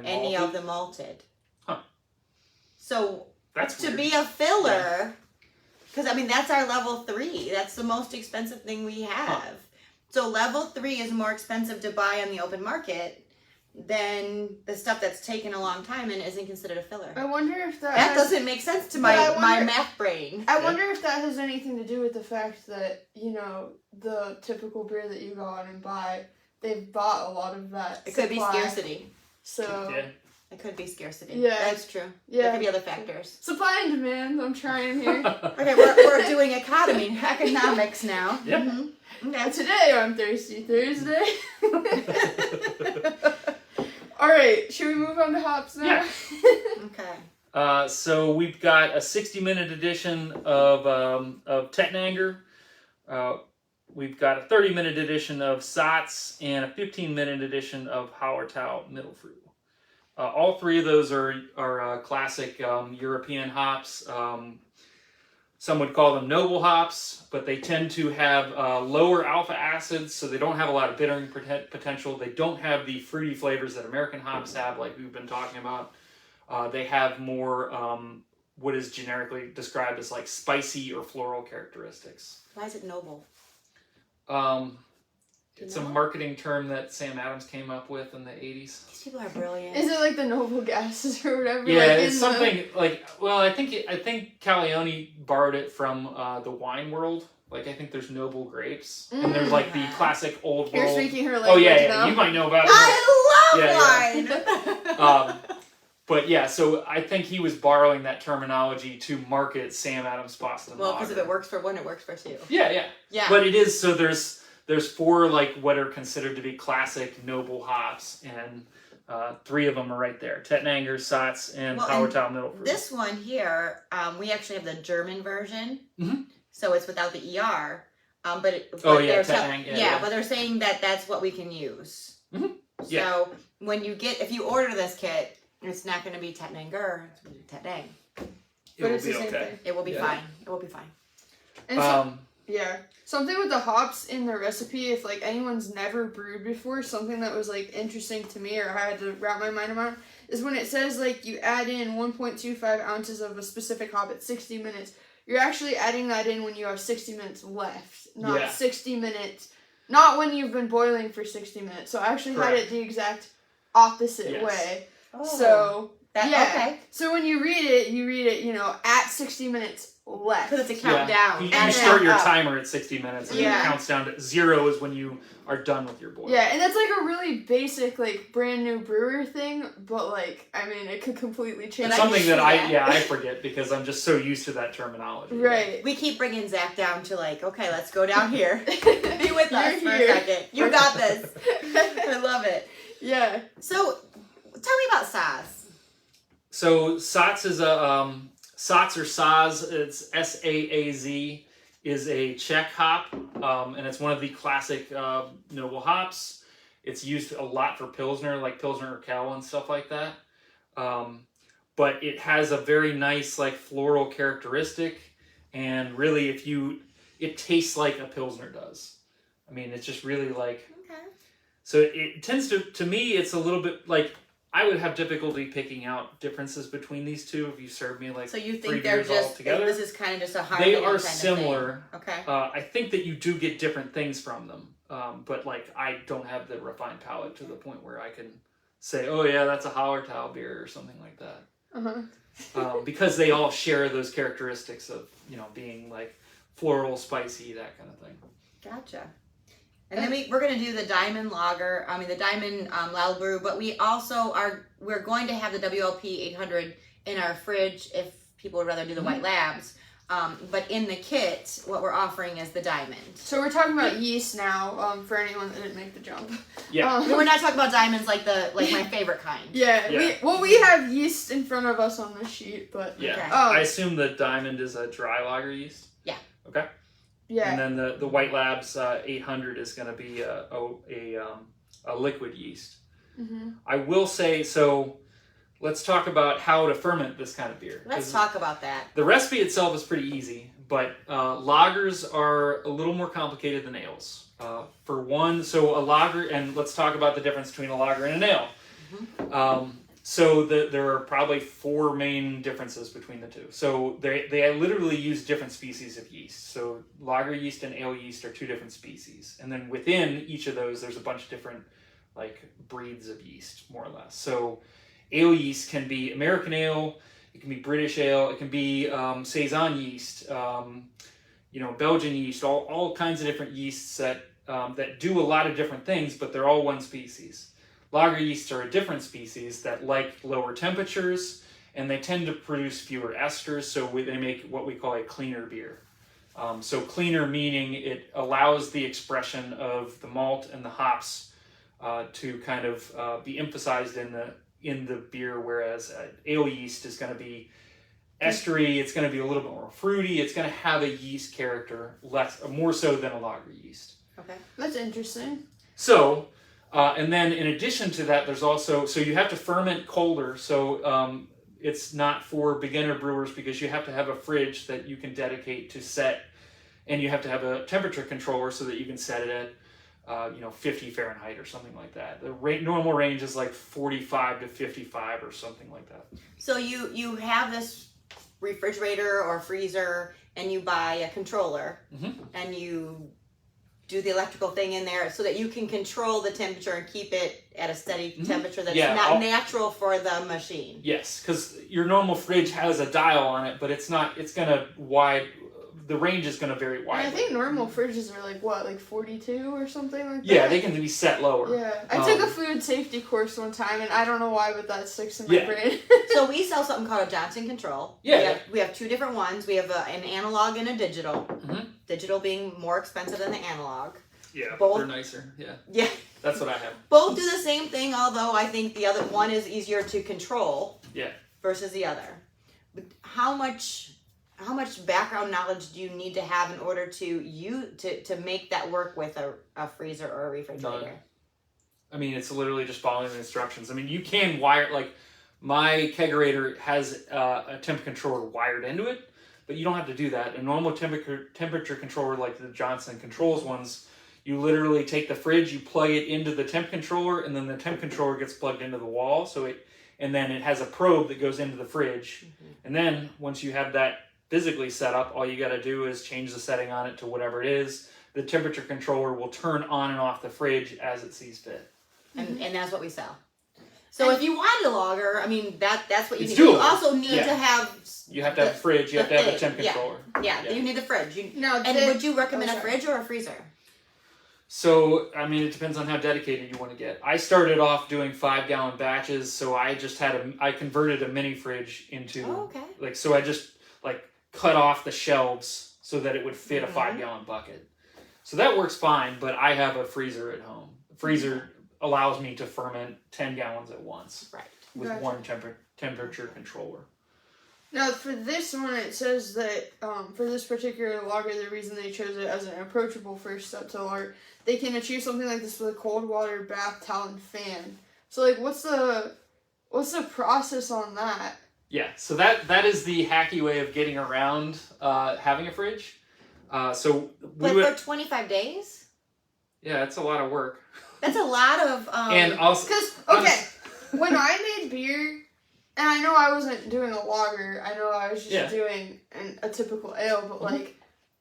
any of the malted. Huh. So That's to weird. be a filler, because that's our level 3. That's the most expensive thing we have. Huh. So level 3 is more expensive to buy on the open market than the stuff that's taken a long time and isn't considered a filler. I wonder if That doesn't make sense to my math brain. I wonder if that has anything to do with the fact that, the typical beer that you go out and buy, they've bought a lot of that It could be supply. scarcity. So... Yeah. It could be scarcity. Yeah. That's true. Yeah. There could be other factors. Supply and demand. I'm trying here. Okay, we're doing economics now. Yep. Mm-hmm. Okay. Today on Thirsty Thursday. All right, should we move on to hops now? Yeah. Okay. So we've got a 60-minute edition of Tettnanger. We've got a 30-minute edition of Satz and a 15-minute edition of Hallertau Mittelfrüh. All three of those are classic European hops. Some would call them noble hops, but they tend to have lower alpha acids, so they don't have a lot of bittering potential. They don't have the fruity flavors that American hops have, like we've been talking about. They have more what is generically described as like spicy or floral characteristics. Why is it noble? It's a marketing term that Sam Adams came up with in the 80s. These people are brilliant. Is it like the noble gases or whatever? Yeah, like it's something like, well, I think Calione borrowed it from the wine world. Like, I think there's noble grapes, and there's like the classic old You're world. speaking her language. Oh yeah, now. you might know about it. I love wine. But yeah, so I think he was borrowing that terminology to market Sam Adams Boston Well, Lager. because if it works for one, it works for two. Yeah. But it is, so there's four like what are considered to be classic noble hops, and three of them are right there: Tettnanger, Satz, and Hallertau Mittelfrüh. This one here, we actually have the German version, so it's without the ER. But they're saying that that's what we can use. Mm-hmm. So when if you order this kit, it's not going to be Tettnanger, it's going to be Tettnang. It will it's be the same okay. thing. It will be fine. It will be fine. And something with the hops in the recipe, if like anyone's never brewed before, something that was like interesting to me or I had to wrap my mind around is when it says like you add in 1.25 ounces of a specific hop at 60 minutes, you're actually adding that in when you have 60 minutes left, not 60 minutes, not when you've been boiling for 60 minutes. So I actually had it the exact opposite way. Oh. So okay. So when you read it, at 60 minutes left. Because it's a countdown. You start your timer at 60 minutes, and then it counts down to 0 is when you are done with your boil. Yeah, and that's like a really basic, like, brand new brewer thing, but like, I mean, it could completely change. It's something that I forget because I'm just so used to that terminology. Right. We keep bringing Zach down to like, okay, let's go down here. Be with us for a second. You got this. I love it. Yeah. So, tell me about Saaz. So Satz is Satz or Saaz, it's S-A-A-Z, is a Czech hop, and it's one of the classic noble hops. It's used a lot for Pilsner, like Pilsner Urquell and stuff like that. But it has a very nice, like, floral characteristic, and really, it tastes like a Pilsner does. I mean, it's just really like... Okay. So it tends to me, it's a little bit, like... I would have difficulty picking out differences between these two if you served me like 3 beers all together. So you think they're just, this is kind of just a hard They are similar. Okay. I think that you do get different things from them. But like, I don't have the refined palate to the point where I can say, oh yeah, that's a Hallertau beer or something like that. Because they all share those characteristics of, being like floral, spicy, that kind of thing. Gotcha. And then we're going to do the Diamond Lager, the Diamond Loud Brew, but we're going to have the WLP 800 in our fridge if people would rather do the White Labs. But in the kit, what we're offering is the Diamond. So we're talking about yeast now, for anyone that didn't make the jump. Yeah. We're not talking about diamonds like my favorite kind. Yeah. We have yeast in front of us on this sheet, but... Yeah. Okay. I assume the Diamond is a dry lager yeast? Yeah. Okay. Yeah. And then the White Labs 800 is going to be a liquid yeast. Mm-hmm. I will say, so let's talk about how to ferment this kind of beer. Let's talk about that. The recipe itself is pretty easy, but lagers are a little more complicated than ales. For one, so a lager, and let's talk about the difference between a lager and an ale. Mm-hmm. So there are probably 4 main differences between the two. So they literally use different species of yeast. So lager yeast and ale yeast are 2 different species. And then within each of those, there's a bunch of different like breeds of yeast, more or less. So ale yeast can be American ale, it can be British ale, it can be Saison yeast, Belgian yeast, all kinds of different yeasts that do a lot of different things, but they're all one species. Lager yeasts are a different species that like lower temperatures, and they tend to produce fewer esters, so they make what we call a cleaner beer. So cleaner meaning it allows the expression of the malt and the hops to kind of be emphasized in the beer, whereas ale yeast is going to be estery. It's going to be a little bit more fruity. It's going to have a yeast character more so than a lager yeast. Okay, that's interesting. So, and then in addition to that, there's also you have to ferment colder. So it's not for beginner brewers because you have to have a fridge that you can dedicate to set, and you have to have a temperature controller so that you can set it at 50 Fahrenheit or something like that. The normal range is like 45 to 55 or something like that. So you have this refrigerator or freezer, and you buy a controller, and you do the electrical thing in there so that you can control the temperature and keep it at a steady temperature that's natural for the machine. Yes, because your normal fridge has a dial on it, but it's not. It's gonna the range is gonna vary widely. And I think normal fridges are like 42 or something like that. Yeah, they can be set lower. Yeah, I took a food safety course one time, and I don't know why, but that sticks in my brain. So we sell something called a Johnson Control. Yeah. We have two different ones. We have an analog and a digital. Digital being more expensive than the analog. Yeah, both, they're nicer. Yeah. Yeah. That's what I have. Both do the same thing, although I think the other one is easier to control. Yeah. Versus the other. But how much background knowledge do you need to have in order to make that work with a freezer or a refrigerator? None. I mean, it's literally just following the instructions. I mean, you can wire, like, my kegerator has a temp controller wired into it, but you don't have to do that. A normal temperature controller, like the Johnson Controls ones, you literally take the fridge, you plug it into the temp controller, and then the temp controller gets plugged into the wall. And then it has a probe that goes into the fridge. And then once you have that physically set up, all you got to do is change the setting on it to whatever it is. The temperature controller will turn on and off the fridge as it sees fit. And that's what we sell. So if you wanted a lager, I mean, that's what you need. Doable. You also need to have... You have to have a fridge. You have to have a temp controller. Yeah, you need the fridge. Would you recommend a fridge or a freezer? So, I mean, it depends on how dedicated you want to get. I started off doing 5-gallon batches, so I just I converted a mini fridge into... So I just, cut off the shelves so that it would fit a 5-gallon bucket. So that works fine, but I have a freezer at home. The freezer allows me to ferment 10 gallons at once. Right. With one temperature controller. Now, for this one, it says that for this particular lager, the reason they chose it as an approachable first step to lager, they can achieve something like this with a cold water bath towel and fan. So, what's the process on that? Yeah, so that is the hacky way of getting around having a fridge. For 25 days? Yeah, it's a lot of work. That's a lot of... and also... Because, when I made beer... And I know I wasn't doing a lager. I know I was just doing a typical ale. But,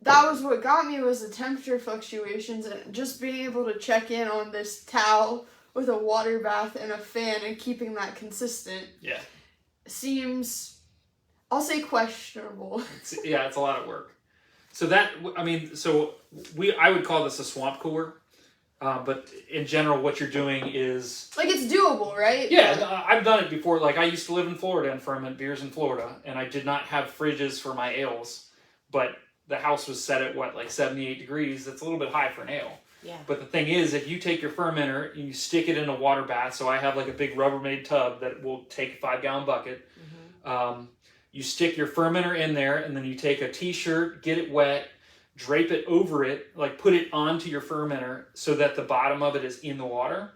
that was what got me was the temperature fluctuations. And just being able to check in on this towel with a water bath and a fan and keeping that consistent seems, I'll say, questionable. It's a lot of work. So I would call this a swamp cooler. But in general, what you're doing is... it's doable, right? Yeah, I've done it before. I used to live in Florida and ferment beers in Florida, and I did not have fridges for my ales, but the house was set at, 78 degrees. That's a little bit high for an ale. Yeah. But the thing is, if you take your fermenter and you stick it in a water bath, so I have, a big Rubbermaid tub that will take a 5-gallon bucket, you stick your fermenter in there, and then you take a T-shirt, get it wet, drape it over it, put it onto your fermenter so that the bottom of it is in the water.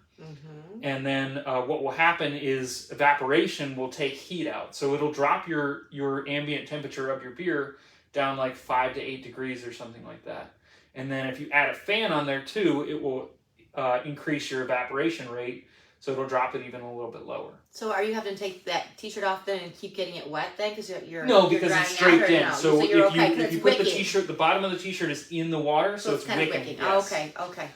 And then what will happen is evaporation will take heat out. So it'll drop your ambient temperature of your beer down 5 to 8 degrees or something like that. And then if you add a fan on there too, it will increase your evaporation rate. So it'll drop it even a little bit lower. So are you having to take that T-shirt off then and keep getting it wet then? Because because it's draped in. No? So if you put the wicking. T-shirt, the bottom of the T-shirt is in the water, so it's kind of wicking. Yes. Oh, okay.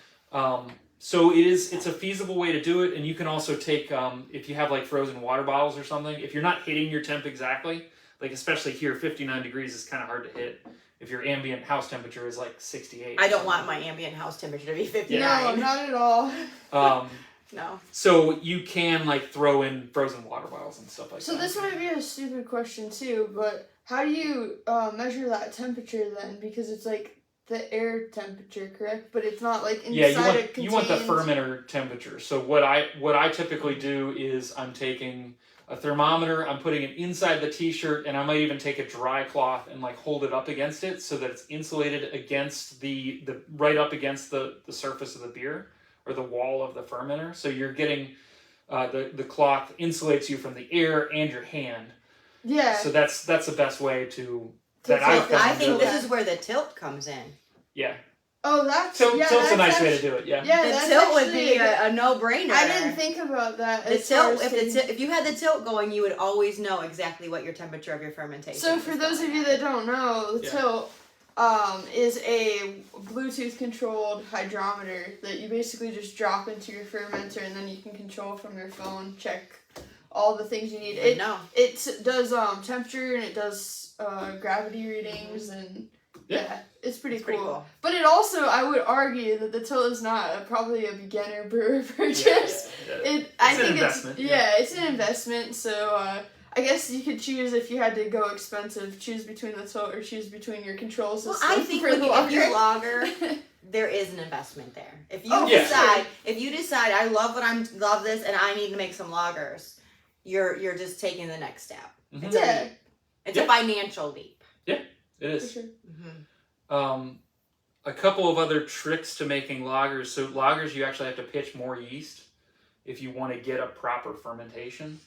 So it's a feasible way to do it, and you can also take if you have frozen water bottles or something. If you're not hitting your temp exactly, especially here, 59 degrees is kind of hard to hit. If your ambient house temperature is 68. I don't want my ambient house temperature to be 59. No, not at all. No. So you can like throw in frozen water bottles and stuff like So that. this might be a stupid question too, but how do you measure that temperature then? Because it's like the air temperature, correct? But it's not like inside a contained... you want the fermenter temperature. So what I typically do is I'm taking a thermometer, I'm putting it inside the t-shirt, and I might even take a dry cloth and like hold it up against it so that it's insulated against the right up against the surface of the beer or the wall of the fermenter. So you're getting the cloth insulates you from the air and your hand. Yeah. So that's the best way to I think this is where the tilt comes in. Yeah. Oh, that's... tilt's a nice way to do it, yeah. Yeah, the tilt would be a no-brainer. I didn't think about that. The tilt, if you had the tilt going, you would always know exactly what your temperature of your fermentation is. So for those of you that don't know, the tilt is a Bluetooth-controlled hydrometer that you basically just drop into your fermenter, and then you can control from your phone, check all the things you need. It does temperature, and it does gravity readings, and it's pretty cool. But it also, I would argue that the tilt is not probably a beginner brewer purchase. It's an investment. It's an investment. So I guess you could choose, if you had to go expensive, choose between the tilt or choose between your control system. Well, I think if you lager, there is an investment there. If you decide, I love this, and I need to make some lagers, you're just taking the next step. Mm-hmm. It's a financial leap. Yeah, it is. For sure. Mm-hmm. A couple of other tricks to making lagers. So lagers, you actually have to pitch more yeast if you want to get a proper fermentation.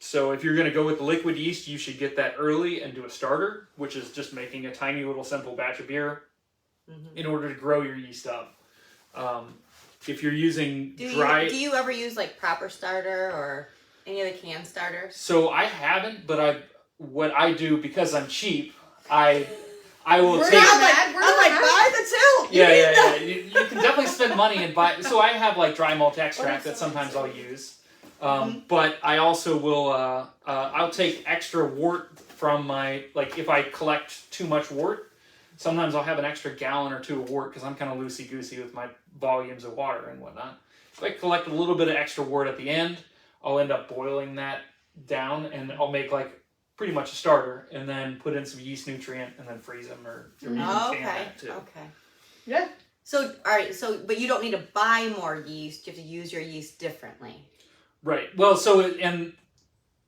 So if you're going to go with the liquid yeast, you should get that early and do a starter, which is just making a tiny little simple batch of beer in order to grow your yeast up. If you're using dry... Do you ever use like proper starter or any of the can starters? So I haven't, but what I do, because I'm cheap, I will take... I'm like, buy the tilt! Yeah. You can definitely spend money and buy... So I have like dry malt extract that sometimes I'll use. But I also will, I'll take extra wort from my, like if I collect too much wort, sometimes I'll have an extra gallon or two of wort because I'm kind of loosey-goosey with my volumes of water and whatnot. If I collect a little bit of extra wort at the end, I'll end up boiling that down and I'll make like pretty much a starter and then put in some yeast nutrient and then freeze them or can that too. Okay. Yeah. So, all right, but you don't need to buy more yeast. You have to use your yeast differently. Right. Well, and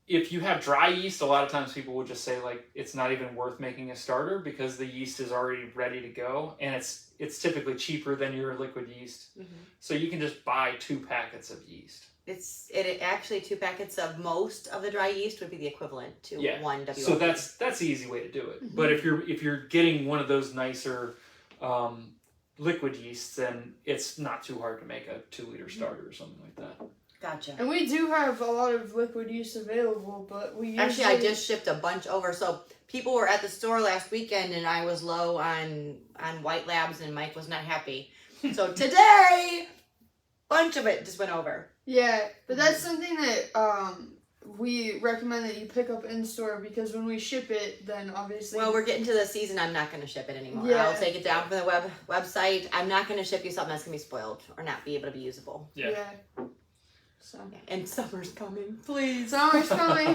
if you have dry yeast, a lot of times people will just say like it's not even worth making a starter because the yeast is already ready to go, and it's typically cheaper than your liquid yeast. Mm-hmm. So you can just buy 2 packets of yeast. It actually 2 packets of most of the dry yeast would be the equivalent to 1 WLP. So that's the easy way to do it. Mm-hmm. But if you're getting one of those nicer liquid yeasts, then it's not too hard to make a 2-liter starter or something like that. Gotcha. And we do have a lot of liquid yeast available, but we usually... Actually, I just shipped a bunch over. So people were at the store last weekend, and I was low on White Labs, and Mike was not happy. So today, bunch of it just went over. Yeah, but that's something that we recommend that you pick up in store because when we ship it, then obviously... Well, we're getting to the season. I'm not going to ship it anymore. Yeah. I'll take it down from the website. I'm not going to ship you something that's going to be spoiled or not be able to be usable. Yeah. So. And summer's coming, please. Summer's coming.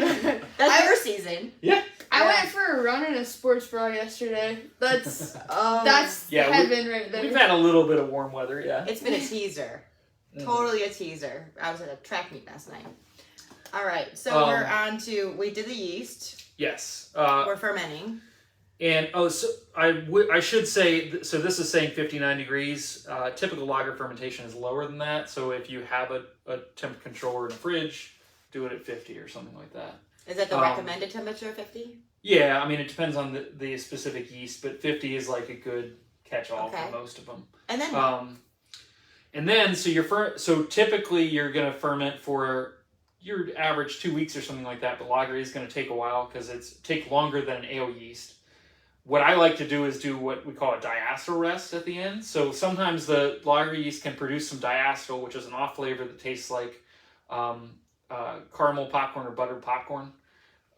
That's your season. Yeah. I went for a run in a sports bra yesterday. That's heaven right there. We've had a little bit of warm weather, yeah. It's been a teaser. Totally a teaser. I was at a track meet last night. All right, so we're on to, we did the yeast. Yes. We're fermenting. And, so I should say, so this is saying 59 degrees. Typical lager fermentation is lower than that. So if you have a temp controller in the fridge, do it at 50 or something like that. Is that the recommended temperature, 50? Yeah, I mean, it depends on the specific yeast, but 50 is like a good catch-all for most of them. And then? So typically you're going to ferment for your average 2 weeks or something like that, but lager is going to take a while because take longer than an ale yeast. What I like to do is do what we call a diacetyl rest at the end. So sometimes the lager yeast can produce some diacetyl, which is an off flavor that tastes like caramel popcorn or buttered popcorn.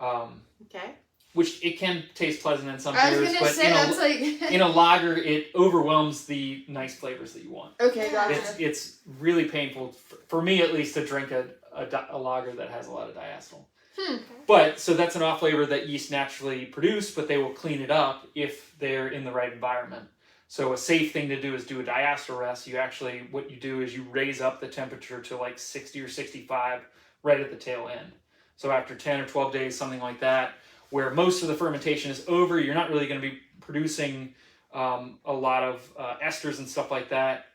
Okay. which it can taste pleasant in some I was beers, gonna but say that's like in a lager, it overwhelms the nice flavors that you want. okay, gotcha. It's really painful, for me at least, to drink a lager that has a lot of diacetyl. But, so that's an off flavor that yeast naturally produce, but they will clean it up if they're in the right environment. So a safe thing to do is do a diacetyl rest. What you do is you raise up the temperature to like 60 or 65 right at the tail end. So after 10 or 12 days, something like that, where most of the fermentation is over, you're not really going to be producing a lot of esters and stuff like that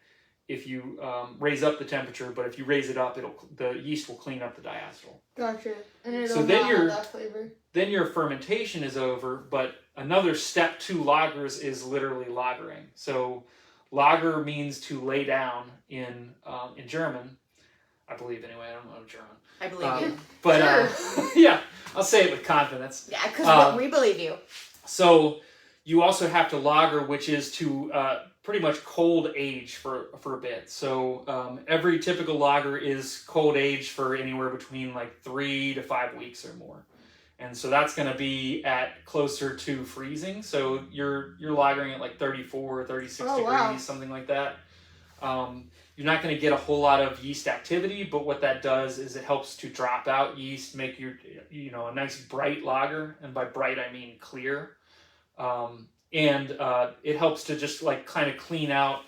if you raise up the temperature, but if you raise it up, the yeast will clean up the diacetyl. Gotcha. And it'll So then have that flavor. Then your fermentation is over, but another step to lagers is literally lagering. So lager means to lay down in German, I believe anyway. I don't know German. I believe you. But yeah, I'll say it with confidence. Yeah, because we believe you. So you also have to lager, which is to pretty much cold age for a bit. So every typical lager is cold aged for anywhere between like 3 to 5 weeks or more. And so that's going to be at closer to freezing. So you're lagering at like 34 or 36 degrees, wow. something like that. You're not going to get a whole lot of yeast activity, but what that does is it helps to drop out yeast, make a nice bright lager. And by bright, I mean clear. And it helps to just like kind of clean out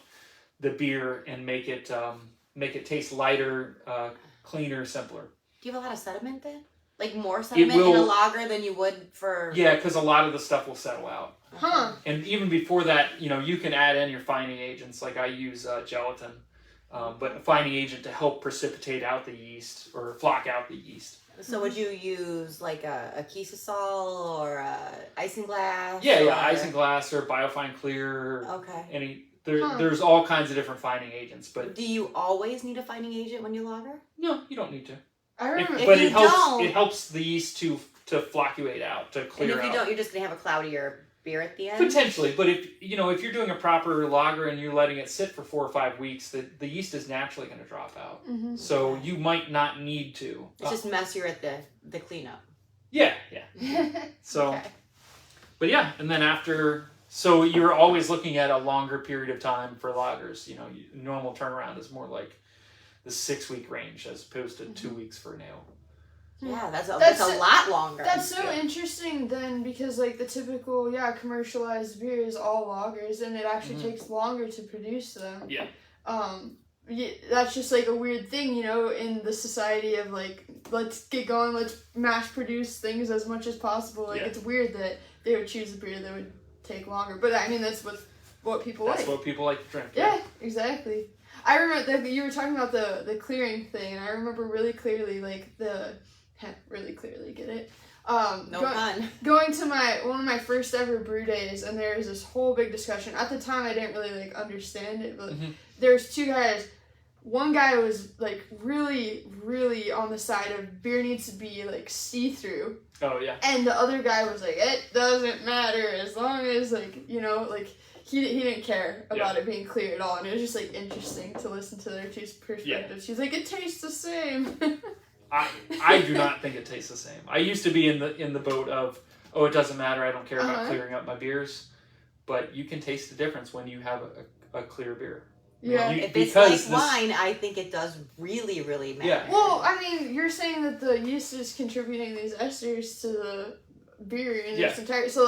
the beer and make it taste lighter, cleaner, simpler. Do you have a lot of sediment then? Like more sediment in a lager than you would for... Yeah, because a lot of the stuff will settle out. Huh. And even before that, you can add in your fining agents. Like I use gelatin, but a fining agent to help precipitate out the yeast or flock out the yeast. So would you use like a Kisasol or a isinglass? Yeah, isinglass or biofine clear. Okay. There's all kinds of different fining agents, but do you always need a fining agent when you lager? No, you don't need to. I remember. It helps the yeast to flocculate out, to clear out. And if you don't, you're just gonna have a cloudier beer at the end. Potentially, but if you're doing a proper lager and you're letting it sit for 4 or 5 weeks, the yeast is naturally going to drop out. Mm-hmm. So you might not need to. It's just messier at the cleanup. Yeah. So, okay. But yeah, and then so you're always looking at a longer period of time for lagers. Normal turnaround is more like the 6-week range as opposed to 2 weeks for an ale. Yeah, that's a lot longer. That's so interesting then, because like the typical commercialized beer is all lagers, and it actually takes longer to produce them. Yeah. That's just like a weird thing, in the society of like, let's get going, let's mass produce things as much as possible. Like it's weird that they would choose a beer that would take longer, but I mean that's what people like. That's what people like to drink. Yeah, exactly. I remember that you were talking about the clearing thing, and I remember really clearly get it? Going to one of my first ever brew days, and there was this whole big discussion. At the time, I didn't really understand it, but there's 2 guys. One guy was like really, really on the side of beer needs to be like see-through. Oh yeah. And the other guy was like, it doesn't matter as long as he didn't care about it being clear at all, and it was just like interesting to listen to their 2 perspectives. Yeah. She's like, it tastes the same. I do not think it tastes the same. I used to be in the boat of, it doesn't matter, I don't care about clearing up my beers, but you can taste the difference when you have a clear beer. Yeah. If it's like wine, I think it does really, really matter. Yeah. Well, I mean, you're saying that the yeast is contributing these esters to the beer in its entirety, so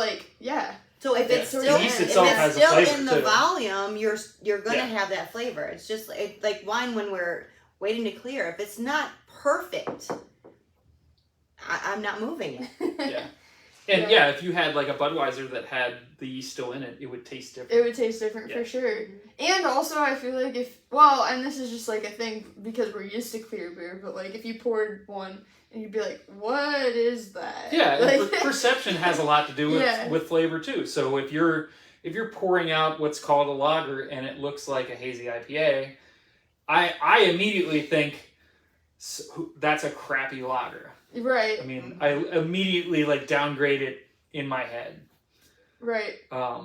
So if it's still in the volume, you're going to have that flavor. It's just like wine when we're waiting to clear. If it's not perfect, I'm not moving it. Yeah. And if you had like a Budweiser that had the yeast still in it, it would taste different. It would taste different for sure. And also I feel like and this is just like a thing because we're used to clear beer, but like if you poured one and you'd be like, what is that? Yeah, like, perception has a lot to do with flavor too. So if you're pouring out what's called a lager and it looks like a hazy IPA, I immediately think that's a crappy lager. Right. I mean, I immediately downgrade it in my head. Right.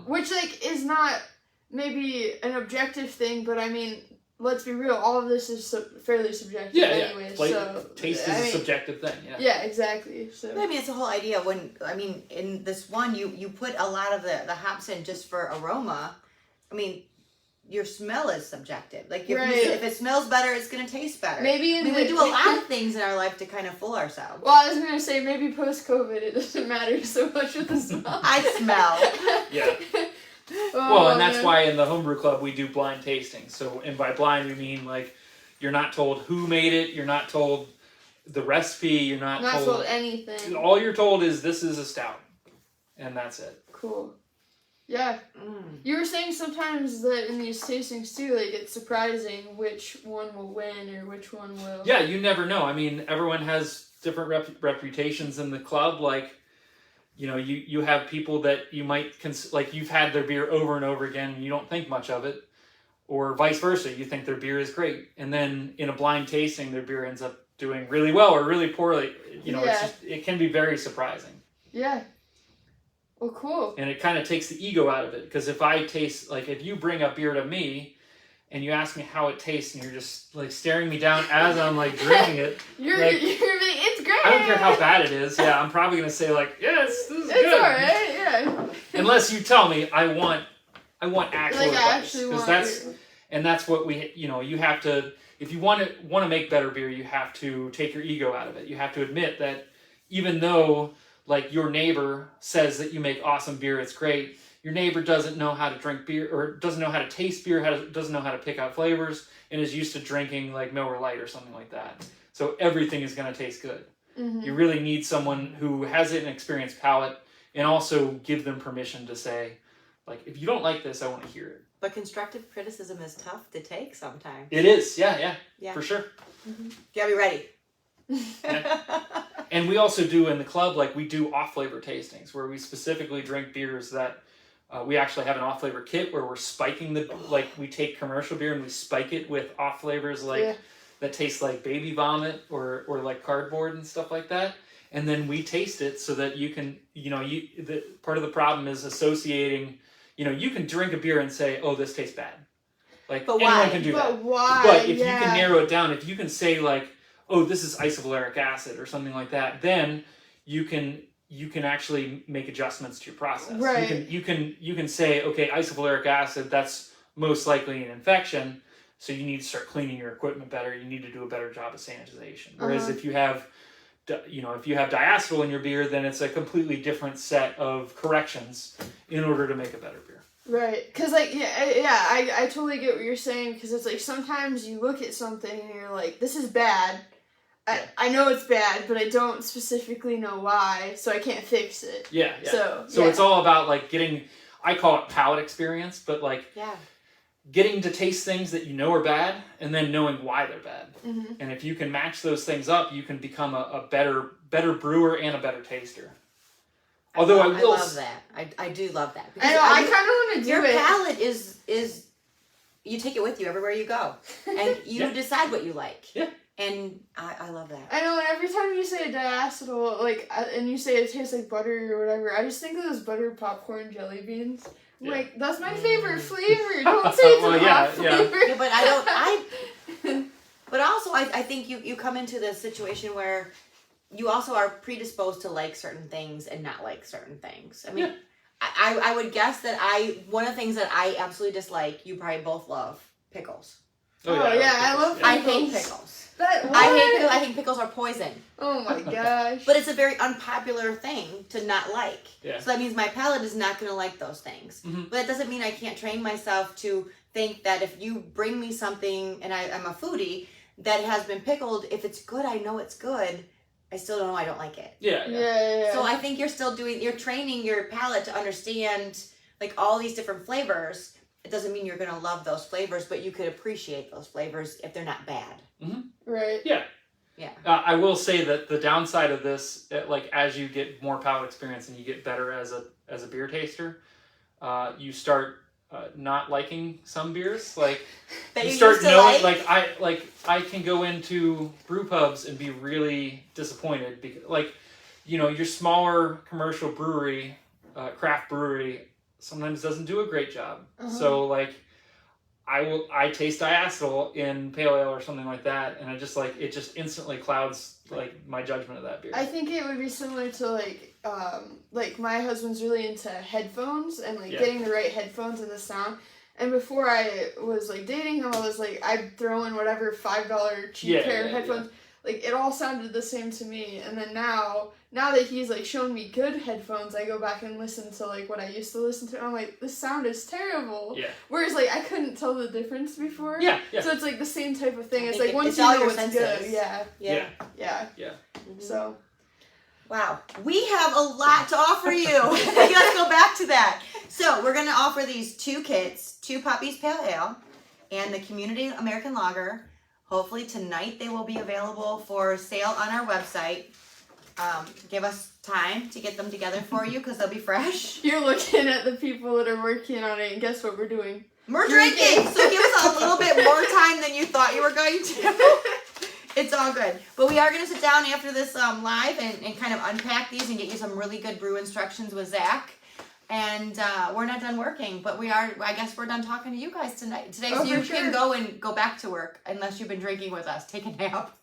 Which is not maybe an objective thing, but I mean, let's be real, all of this is fairly subjective anyway. So taste is a subjective thing. Yeah. Yeah, exactly. So I mean, it's the whole idea when, I mean, in this one, you put a lot of the hops in just for aroma. I mean, your smell is subjective. Like, if it smells better, it's going to taste better. Maybe we do a lot of things in our life to kind of fool ourselves. Well, I was going to say, maybe post-COVID, it doesn't matter so much with the smell. I smell. Yeah. Well, and that's why in the homebrew club we do blind tasting. So, and by blind we mean like you're not told who made it, you're not told the recipe, you're not told anything. All you're told is this is a stout, and that's it. Cool. Yeah. You were saying sometimes that in these tastings too, like it's surprising which one will win or which one will. Yeah, you never know. I mean, everyone has different reputations in the club. Like, you know, you have people that you might like you've had their beer over and over again and you don't think much of it, or vice versa. You think their beer is great, and then in a blind tasting, their beer ends up doing really well or really poorly. You know, it can be very surprising. Yeah. Well, cool. And it kind of takes the ego out of it, because if I taste, like, if you bring a beer to me and you ask me how it tastes and you're just like staring me down as I'm like drinking it, it's great. I don't care how bad it is. Yeah, I'm probably gonna say like, yes, this is good. It's alright. Yeah. Unless you tell me I want actual advice, because that's what we, you know, you have to, if you want to make better beer, you have to take your ego out of it. You have to admit that even though like your neighbor says that you make awesome beer, it's great, your neighbor doesn't know how to drink beer, or doesn't know how to taste beer, doesn't know how to pick out flavors, and is used to drinking like Miller Lite or something like that. So everything is going to taste good. Mm-hmm. You really need someone who has an experienced palate, and also give them permission to say, like, if you don't like this, I want to hear it. But constructive criticism is tough to take sometimes. It is, yeah, for sure. Mm-hmm. You gotta be ready. Yeah. And we also do in the club, like, we do off-flavor tastings where we specifically drink beers that we actually have an off-flavor kit where we're spiking like, we take commercial beer and we spike it with off-flavors like that taste like baby vomit or like cardboard and stuff like that. And then we taste it so that you can, you know, part of the problem is associating, you know, you can drink a beer and say, oh, this tastes bad. Like, anyone can do that. But why? But if you can narrow it down, if you can say like, oh, this is isovaleric acid or something like that, then you can actually make adjustments to your process. Right. You can say, okay, isovaleric acid, that's most likely an infection, so you need to start cleaning your equipment better. You need to do a better job of sanitization. Whereas if you have, you know, if you have diacetyl in your beer, then it's a completely different set of corrections in order to make a better beer. Right, because like I totally get what you're saying, because it's like sometimes you look at something and you're like, this is bad. I know it's bad, but I don't specifically know why, so I can't fix it. Yeah. So it's all about like getting, I call it palate experience, but like getting to taste things that you know are bad and then knowing why they're bad. Mm-hmm. And if you can match those things up, you can become a better brewer and a better taster. Although I love that. I do love that. I know, I kind of want to do your it. Your palate is you take it with you everywhere you go, and you decide what you like. Yeah. And I love that. I know, and every time you say diacetyl, like, and you say it tastes like butter or whatever, I just think of those butter popcorn jelly beans. I'm like, that's my favorite flavor. Don't say it's a hot flavor. Yeah, but I don't. But also, I think you come into the situation where you also are predisposed to like certain things and not like certain things. I mean, I would guess that one of the things that I absolutely dislike, you probably both love, pickles. Oh yeah, I love pickles. I hate pickles. I think pickles are poison. Oh my gosh. But it's a very unpopular thing to not like. Yeah. So that means my palate is not going to like those things. Mm-hmm. But that doesn't mean I can't train myself to think that if you bring me something, and I'm a foodie, that has been pickled, if it's good, I know it's good. I still don't know I don't like it. Yeah. So I think you're training your palate to understand like all these different flavors. It doesn't mean you're going to love those flavors, but you could appreciate those flavors if they're not bad. Mm-hmm. Right. Yeah. I will say that the downside of this, like as you get more palate experience and you get better as a beer taster, you start not liking some beers. Like that you start knowing, like I can go into brew pubs and be really disappointed because, like, you know, your smaller commercial brewery, craft brewery, sometimes doesn't do a great job. Uh-huh. So like I taste diacetyl in pale ale or something like that, and I just like it just instantly clouds like my judgment of that beer. I think it would be similar to like my husband's really into headphones and like getting the right headphones and the sound. And before I was like dating him, I was like I'd throw in whatever $5 cheap pair of headphones. Like it all sounded the same to me. And then now that he's like shown me good headphones, I go back and listen to like what I used to listen to. And I'm like, this sound is terrible. Yeah. Whereas like I couldn't tell the difference before. Yeah. So it's like the same type of thing. It's like it's once you all know your it's senses. good. Yeah. Mm-hmm. So. Wow, we have a lot to offer you. Let's go back to that. So we're going to offer these 2 kits, 2 Puppies Pale Ale and the Community American Lager. Hopefully tonight they will be available for sale on our website. Give us time to get them together for you because they'll be fresh. You're looking at the people that are working on it, and guess what we're doing? We're drinking! So give us a little bit more time than you thought you were going to. It's all good. But we are going to sit down after this live and kind of unpack these and get you some really good brew instructions with Zach. And we're not done working, but we are. I guess we're done talking to you guys today. So you can go back to work unless you've been drinking with us. Take a nap.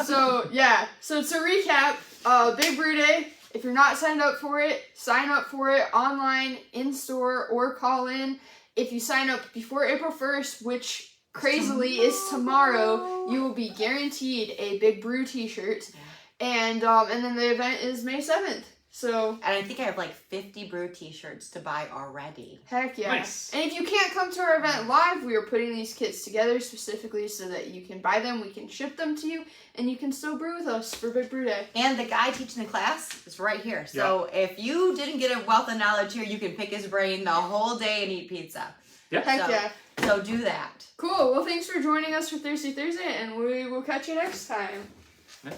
So to recap, Big Brew Day. If you're not signed up for it, sign up for it online, in store, or call in. If you sign up before April 1st, which crazily is tomorrow, you will be guaranteed a Big Brew t-shirt. And then the event is May 7th. So, and I think I have like 50 Brew t-shirts to buy already. Heck yeah. Nice. And if you can't come to our event live, we are putting these kits together specifically so that you can buy them, we can ship them to you, and you can still brew with us for Big Brew Day. And the guy teaching the class is right here. So if you didn't get a wealth of knowledge here, you can pick his brain the whole day and eat pizza. Yeah. Heck yeah. So do that. Cool. Well, thanks for joining us for Thirsty Thursday, and we will catch you next time. Yeah.